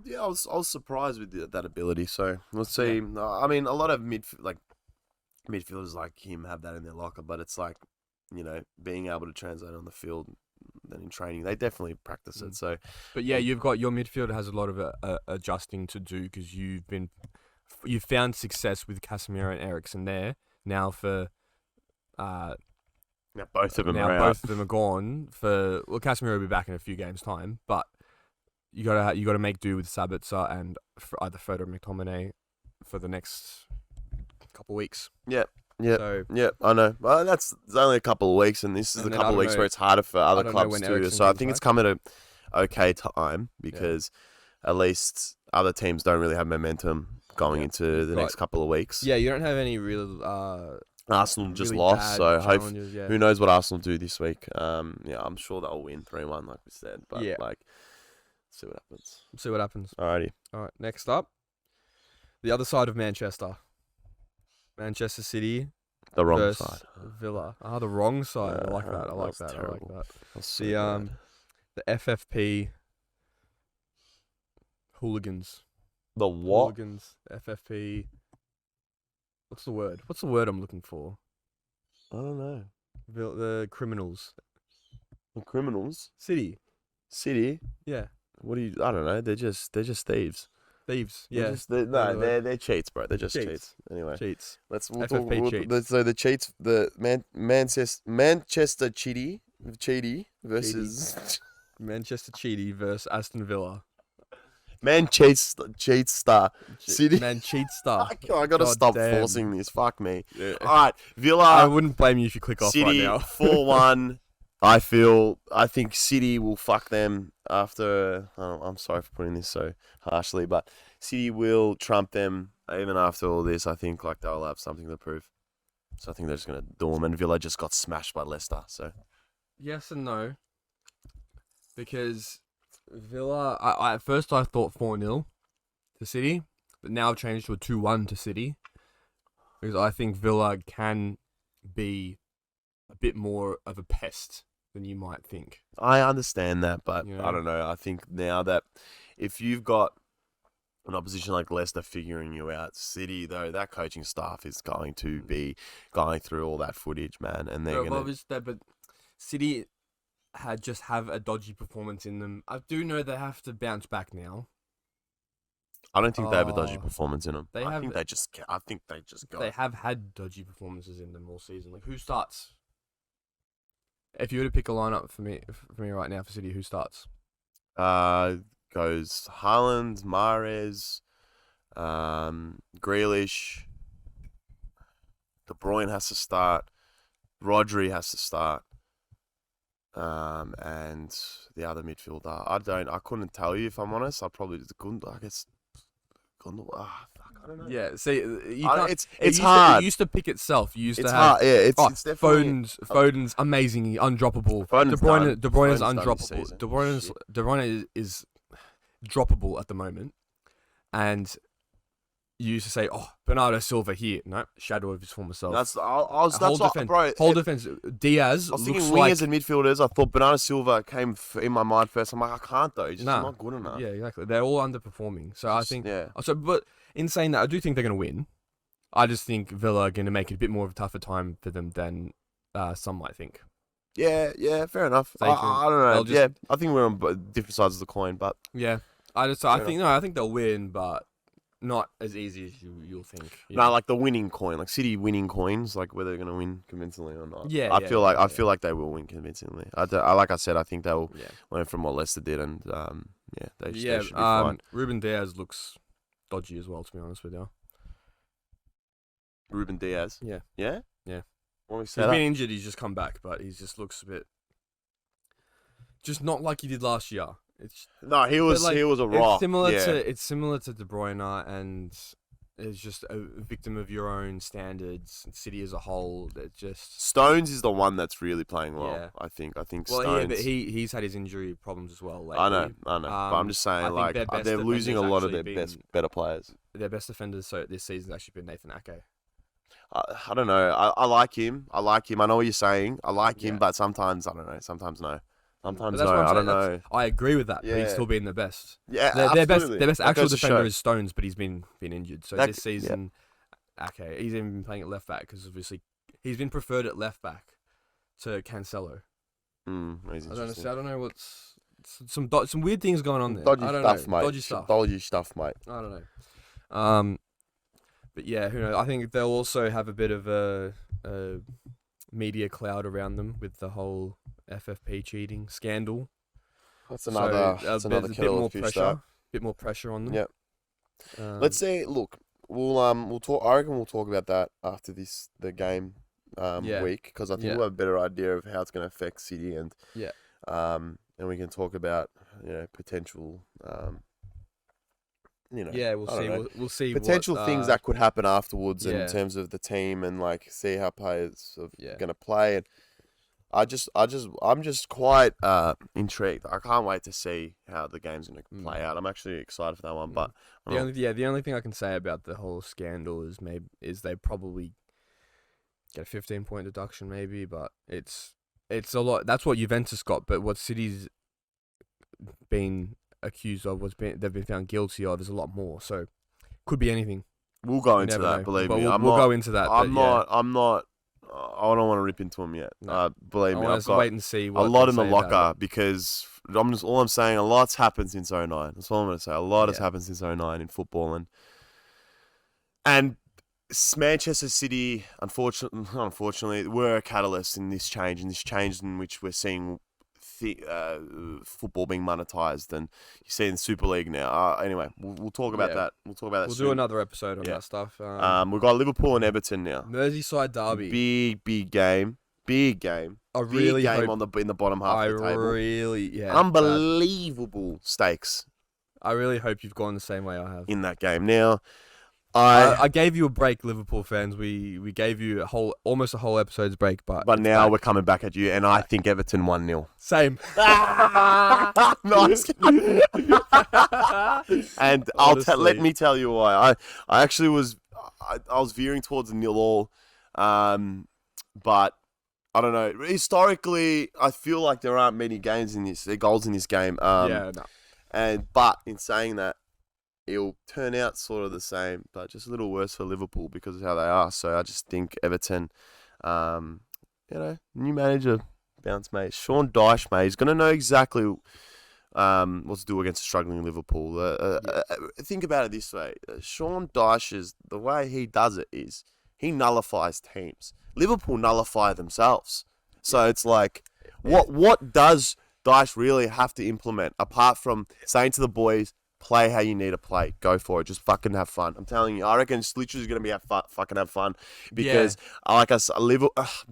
Yeah, I was surprised with that ability. So let's see. Yeah. I mean, a lot of midfielders like him have that in their locker, but it's being able to translate on the field and in training, they definitely practice it. So,
but you've got your midfield has a lot of adjusting to do because you've found success with Casemiro and Eriksen there now for.
Now both of them
both of them are gone. Casemiro will be back in a few games' time, but you gotta make do with Sabitzer and either Fred or McTominay for the next couple of weeks.
Yeah, I know. Well, it's only a couple of weeks, and this is a couple of weeks where it's harder for other clubs too. So I think it's come at an okay time because at least other teams don't really have momentum going into the next couple of weeks.
Yeah, you don't have any real.
Arsenal just
really
lost, so
who
knows what Arsenal do this week. I'm sure they'll win 3-1 like we said, but see what happens. Alrighty.
All right, next up, the other side of Manchester City.
The wrong side.
Villa. The wrong side. I like that. I like that. The FFP hooligans.
The what?
Hooligans. FFP. What's the word I'm looking for?
I don't know.
The criminals.
The criminals?
City?
Yeah. What do you? I don't know. They're just thieves.
Thieves. Yeah.
They're cheats, bro. They're just cheats. Anyway,
cheats.
Cheats. So the cheats. The Manchester Cheaty versus
Manchester Cheaty versus Aston Villa.
Cheats star. City.
Cheat star.
I gotta stop forcing this. Fuck me.
Yeah.
All right, Villa.
I wouldn't blame you if you click off
City,
right now.
4-1. I think City will fuck them after. I'm sorry for putting this so harshly, but City will trump them even after all this. I think like they'll have something to prove. So I think they're just gonna do them. And Villa just got smashed by Leicester. So
Yes and no, because Villa. I at first I thought 4-0 to City, but now I've changed to a 2-1 to City because I think Villa can be a bit more of a pest than you might think.
I understand that, but
You know?
I don't know. I think now that if you've got an opposition like Leicester figuring you out, City though, that coaching staff is going to be going through all that footage, man, and they're gonna.
But City have a dodgy performance in them. I do know they have to bounce back now.
I don't think they have a dodgy performance in them. I think they just go.
They have had dodgy performances in them all season. Like, who starts? If you were to pick a lineup for me right now for City, who starts?
Goes Haaland, Mahrez, Grealish. De Bruyne has to start. Rodri has to start. And the other midfielder. I couldn't tell you if I'm honest. I probably just couldn't. I guess. Fuck, I don't know.
Yeah, see, you can't.
It's hard.
It used to pick itself. You used
It's
to have.
hard. Yeah, it's definitely.
Foden's amazing, undroppable.
Foden's
De Bruyne's
done this
undroppable.
season.
De Bruyne is droppable at the moment, and you used to say, "Oh, Bernardo Silva here." No, shadow of his former self.
That's
whole defense.
bro.
Whole defense. Diaz
I was
looks
thinking
like
wingers and midfielders. I thought Bernardo Silva came in my mind first. I'm like, I can't though. He's just
Nah.
not good enough.
Yeah, exactly. They're all underperforming. So I think.
Yeah.
So, but in saying that, I do think they're going to win. I just think Villa are going to make it a bit more of a tougher time for them than some might think.
Yeah, fair enough.
So
I don't know. I think we're on different sides of the coin, but
Yeah, I think they'll win, but not as easy as you'll think.
no, like the winning coin, like City winning coins, like whether they're going to win convincingly or not.
Yeah,
I feel like they will win convincingly. Like I said, I think they'll learn from what Leicester did, and they should be fine.
Ruben Diaz looks dodgy as well, to be honest with you.
Ruben Diaz.
Yeah.
Yeah.
Yeah.
When we
He's
say that,
been injured. He's just come back, but he just looks a bit, just not like he did last year.
no, he was a rock.
It's similar to De Bruyne, and it's just a victim of your own standards. City as a whole, that just
Stones is the one that's really playing well.
Yeah.
I think
well,
Stones.
yeah, but he's had his injury problems as well lately.
I know. But I'm just saying,
I think
like
their
they're losing a
defenders
lot of their
actually
better players.
Their best defenders this season has actually been Nathan Ake.
I don't know. I like him. I know what you're saying. I like him,
Yeah.
but sometimes I don't know. Sometimes no. Sometimes
But that's
no.
what I'm
I don't
saying,
know.
I agree with that, but he's
Yeah.
still been the best.
Yeah,
Their best
absolutely. That
actual
goes to
defender
show.
is Stones, but he's been injured. So
That-
this season, Ake, he's even been playing at left back because obviously he's been preferred at left back to Cancelo.
That's
I don't
interesting.
know. I don't know what's some weird things going on there.
Dodgy
I don't
stuff,
know.
mate.
Dodgy stuff,
mate.
I don't know. But yeah, who knows? I think they'll also have a bit of a media cloud around them with the whole FFP cheating scandal.
That's another kettle of fish.
Bit more pressure on them.
Yep. Let's say, look, we'll talk. I reckon we'll talk about that after the game week, because I think we'll have a better idea of how it's going to affect City, and and we can talk about potential.
We'll see. We'll see
potential things that could happen afterwards in
yeah.
terms of the team, and like see how players are
Yeah.
going to play. And I'm just quite intrigued. I can't wait to see how the game's going to play out. I'm actually excited for that one. But
the only thing I can say about the whole scandal is they probably get a 15-point deduction maybe, but it's a lot. That's what Juventus got, but what City's been accused of, they've been found guilty of, is a lot more. So could be anything.
We'll go into that. Believe me,
we'll go into that.
I'm not. I don't want to rip into him yet.
No.
Believe me,
I've got wait and see what
a lot in the locker, because all I'm saying, a lot's happened since 09. That's all I'm going to say. A lot has happened since 09 in football, and Manchester City, unfortunately, were a catalyst in this change in which we're seeing football being monetized, and you see in the Super League now. Anyway, we'll talk about that. We'll talk about that.
We'll
soon.
do another episode on that stuff.
We've got Liverpool and Everton now.
Merseyside Derby.
Big game. Big game.
I
Big
really
game
hope.
in the bottom half of the table.
Yeah.
Unbelievable stakes
I really hope you've gone the same way I have.
in that game. Now,
I gave you a break, Liverpool fans. We gave you almost a whole episode's break, but
now
back.
we're coming back at you, and I think Everton 1-0.
Same.
Nice. And let me tell you why. I actually was I was veering towards a 0-0, but I don't know. Historically, I feel like there aren't many goals in this game.
Yeah, no.
But in saying that, it'll turn out sort of the same, but just a little worse for Liverpool because of how they are. So I just think Everton, new manager bounce, mate. Sean Dyche, mate, he's going to know exactly what to do against a struggling Liverpool. Think about it this way. Sean Dyche, the way he does it is he nullifies teams. Liverpool nullify themselves. So it's like, what does Dyche really have to implement apart from saying to the boys, play how you need to play. Go for it. Just fucking have fun. I'm telling you, I reckon it's literally going to be fucking have fun because, like I said,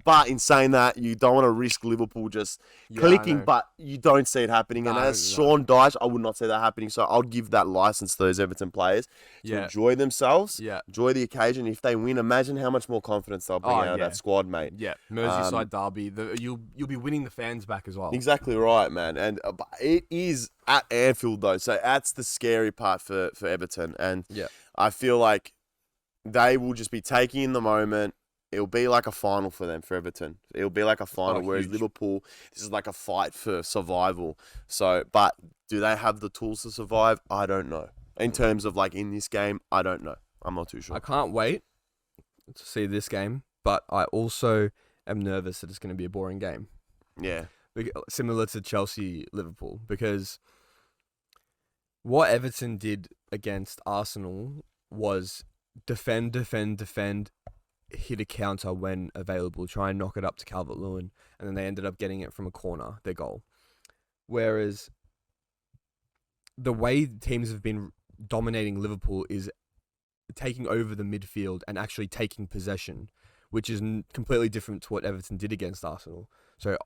but in saying that, you don't want to risk Liverpool just clicking, but you don't see it happening.
No,
and as Sean Dyche, I would not see that happening. So I'll give that license to those Everton players to enjoy themselves, enjoy the occasion. If they win, imagine how much more confidence they'll bring out of that squad, mate.
Yeah, Merseyside Derby. You'll be winning the fans back as well.
Exactly right, man. And it is at Anfield though, so that's the scary part for Everton. And I feel like they will just be taking in the moment. It'll be like a final for them, for Everton. It'll be like a final, whereas Liverpool, this is like a fight for survival. So, but do they have the tools to survive? I don't know. In terms of like in this game, I don't know. I'm not too sure.
I can't wait to see this game, but I also am nervous that it's going to be a boring game.
Yeah.
Similar to Chelsea-Liverpool, because what Everton did against Arsenal was defend, hit a counter when available, try and knock it up to Calvert-Lewin, and then they ended up getting it from a corner, their goal. Whereas the way teams have been dominating Liverpool is taking over the midfield and actually taking possession, which is completely different to what Everton did against Arsenal. So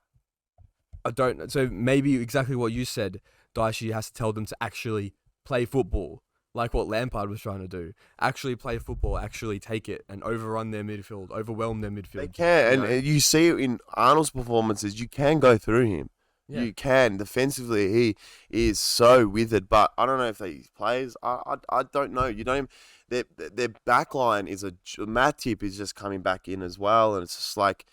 maybe exactly what you said, Dyche has to tell them to actually play football, like what Lampard was trying to do. Actually play football, actually take it and overrun their midfield, overwhelm their midfield.
They can, and you see it in Arnold's performances, you can go through him. Yeah. You can. Defensively, he is so withered, but I don't know if he plays. I don't know. You don't. Their back line is Matip is just coming back in as well, and it's just like,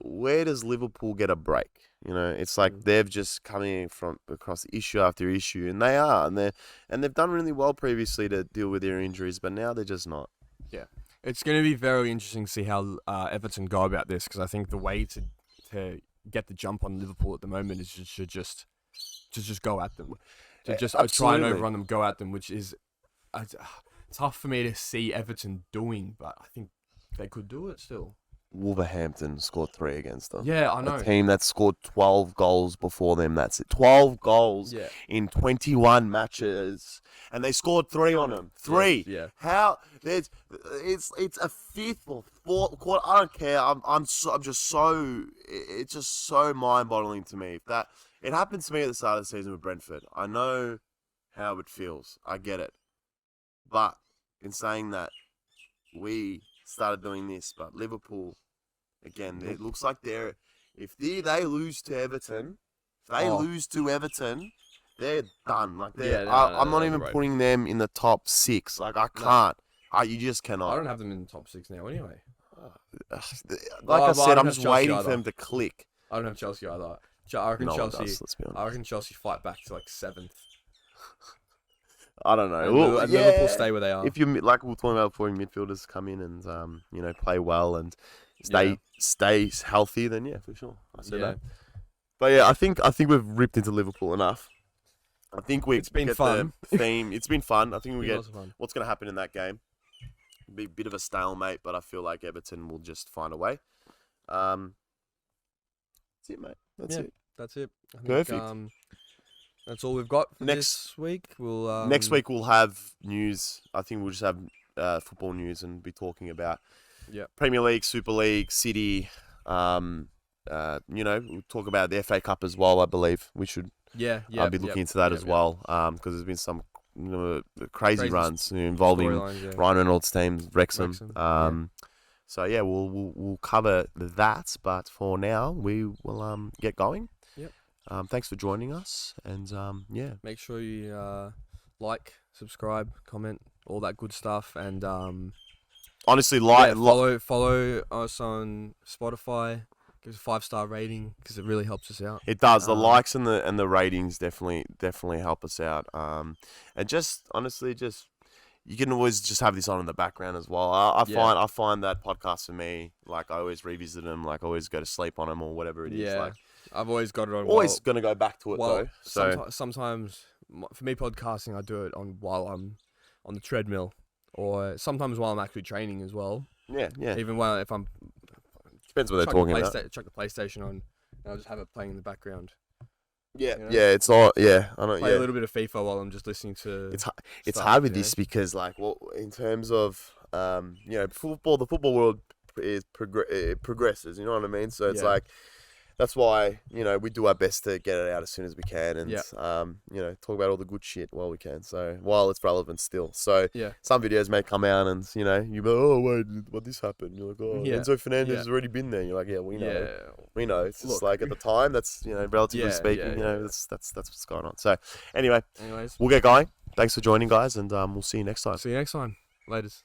where does Liverpool get a break? You know, it's like they've just coming from across issue after issue, and they are, and they've done really well previously to deal with their injuries, but now they're just not.
Yeah, it's going to be very interesting to see how Everton go about this, because I think the way to get the jump on Liverpool at the moment is to just go at them, to just try and overrun them, go at them, which is tough for me to see Everton doing, but I think they could do it still.
Wolverhampton scored 3 against them.
Yeah, I know.
A team that scored 12 goals before them. That's it. 12 goals in 21 matches. And they scored 3 on them. 3.
Yeah.
How? It's a fifth or fourth quarter. I don't care. It's just so mind-boggling to me. That it happened to me at the start of the season with Brentford. I know how it feels. I get it. But in saying that, we started doing this, but Liverpool, again, it looks like if they lose to Everton, they're done. Like I'm not even putting them in the top 6. Like I can't. You just cannot.
I don't have them in the top 6 now anyway.
I said, I'm just waiting for them to click.
I don't have Chelsea either. I reckon I reckon Chelsea fight back to like 7th.
I don't know.
Liverpool stay where they are.
If you like, we were talking about before, midfielders come in and play well and stay healthy, then for sure. I said that. But I think we've ripped into Liverpool enough. I think it's been fun. The theme. It's been fun. I think we get what's going to happen in that game. It'll be a bit of a stalemate, but I feel like Everton will just find a way. That's it, mate.
That's it.
Perfect.
That's all we've got for this week.
Next week we'll have news. I think we'll just have football news and be talking about Premier League, Super League, City, We'll talk about the FA Cup as well. I believe we should
Yeah.
be looking into that as well. Because there's been some crazy runs involving Ryan Reynolds' team, Wrexham. So yeah, we'll cover that. But for now, we will get going.
Yep.
Thanks for joining us, and yeah.
Make sure you like, subscribe, comment, all that good stuff, and
honestly,
follow us on Spotify. Give us a 5-star rating because it really helps us out.
It does. The likes and the ratings definitely help us out. And just honestly, you can always just have this on in the background as well. I find that podcast for me, like I always revisit them, like I always go to sleep on them or whatever it is.
Yeah,
like,
I've always got it on.
Always gonna go back to it though. So
sometimes for me podcasting, I do it while I'm on the treadmill, or sometimes while I'm actually training as well.
Yeah.
Even if I'm
depends what they're talking about.
Chuck the PlayStation on, and I'll just have it playing in the background.
Yeah, you know? Yeah, it's all. Yeah, I don't.
Play a little bit of FIFA while I'm just listening to.
It's hard with this because, like, in terms of football, the football world it progresses. You know what I mean? So it's like that's why we do our best to get it out as soon as we can, and talk about all the good shit while we can. So while it's relevant still. So some videos may come out and you be like, oh wait, what this happened? You're like, oh, Enzo Fernandez has already been there. You're like, yeah, we know. We know. It's just like at the time, that's relatively speaking, that's what's going on. So anyways, we'll get going. Thanks for joining, guys, and we'll see you next time.
See you next time. Laters.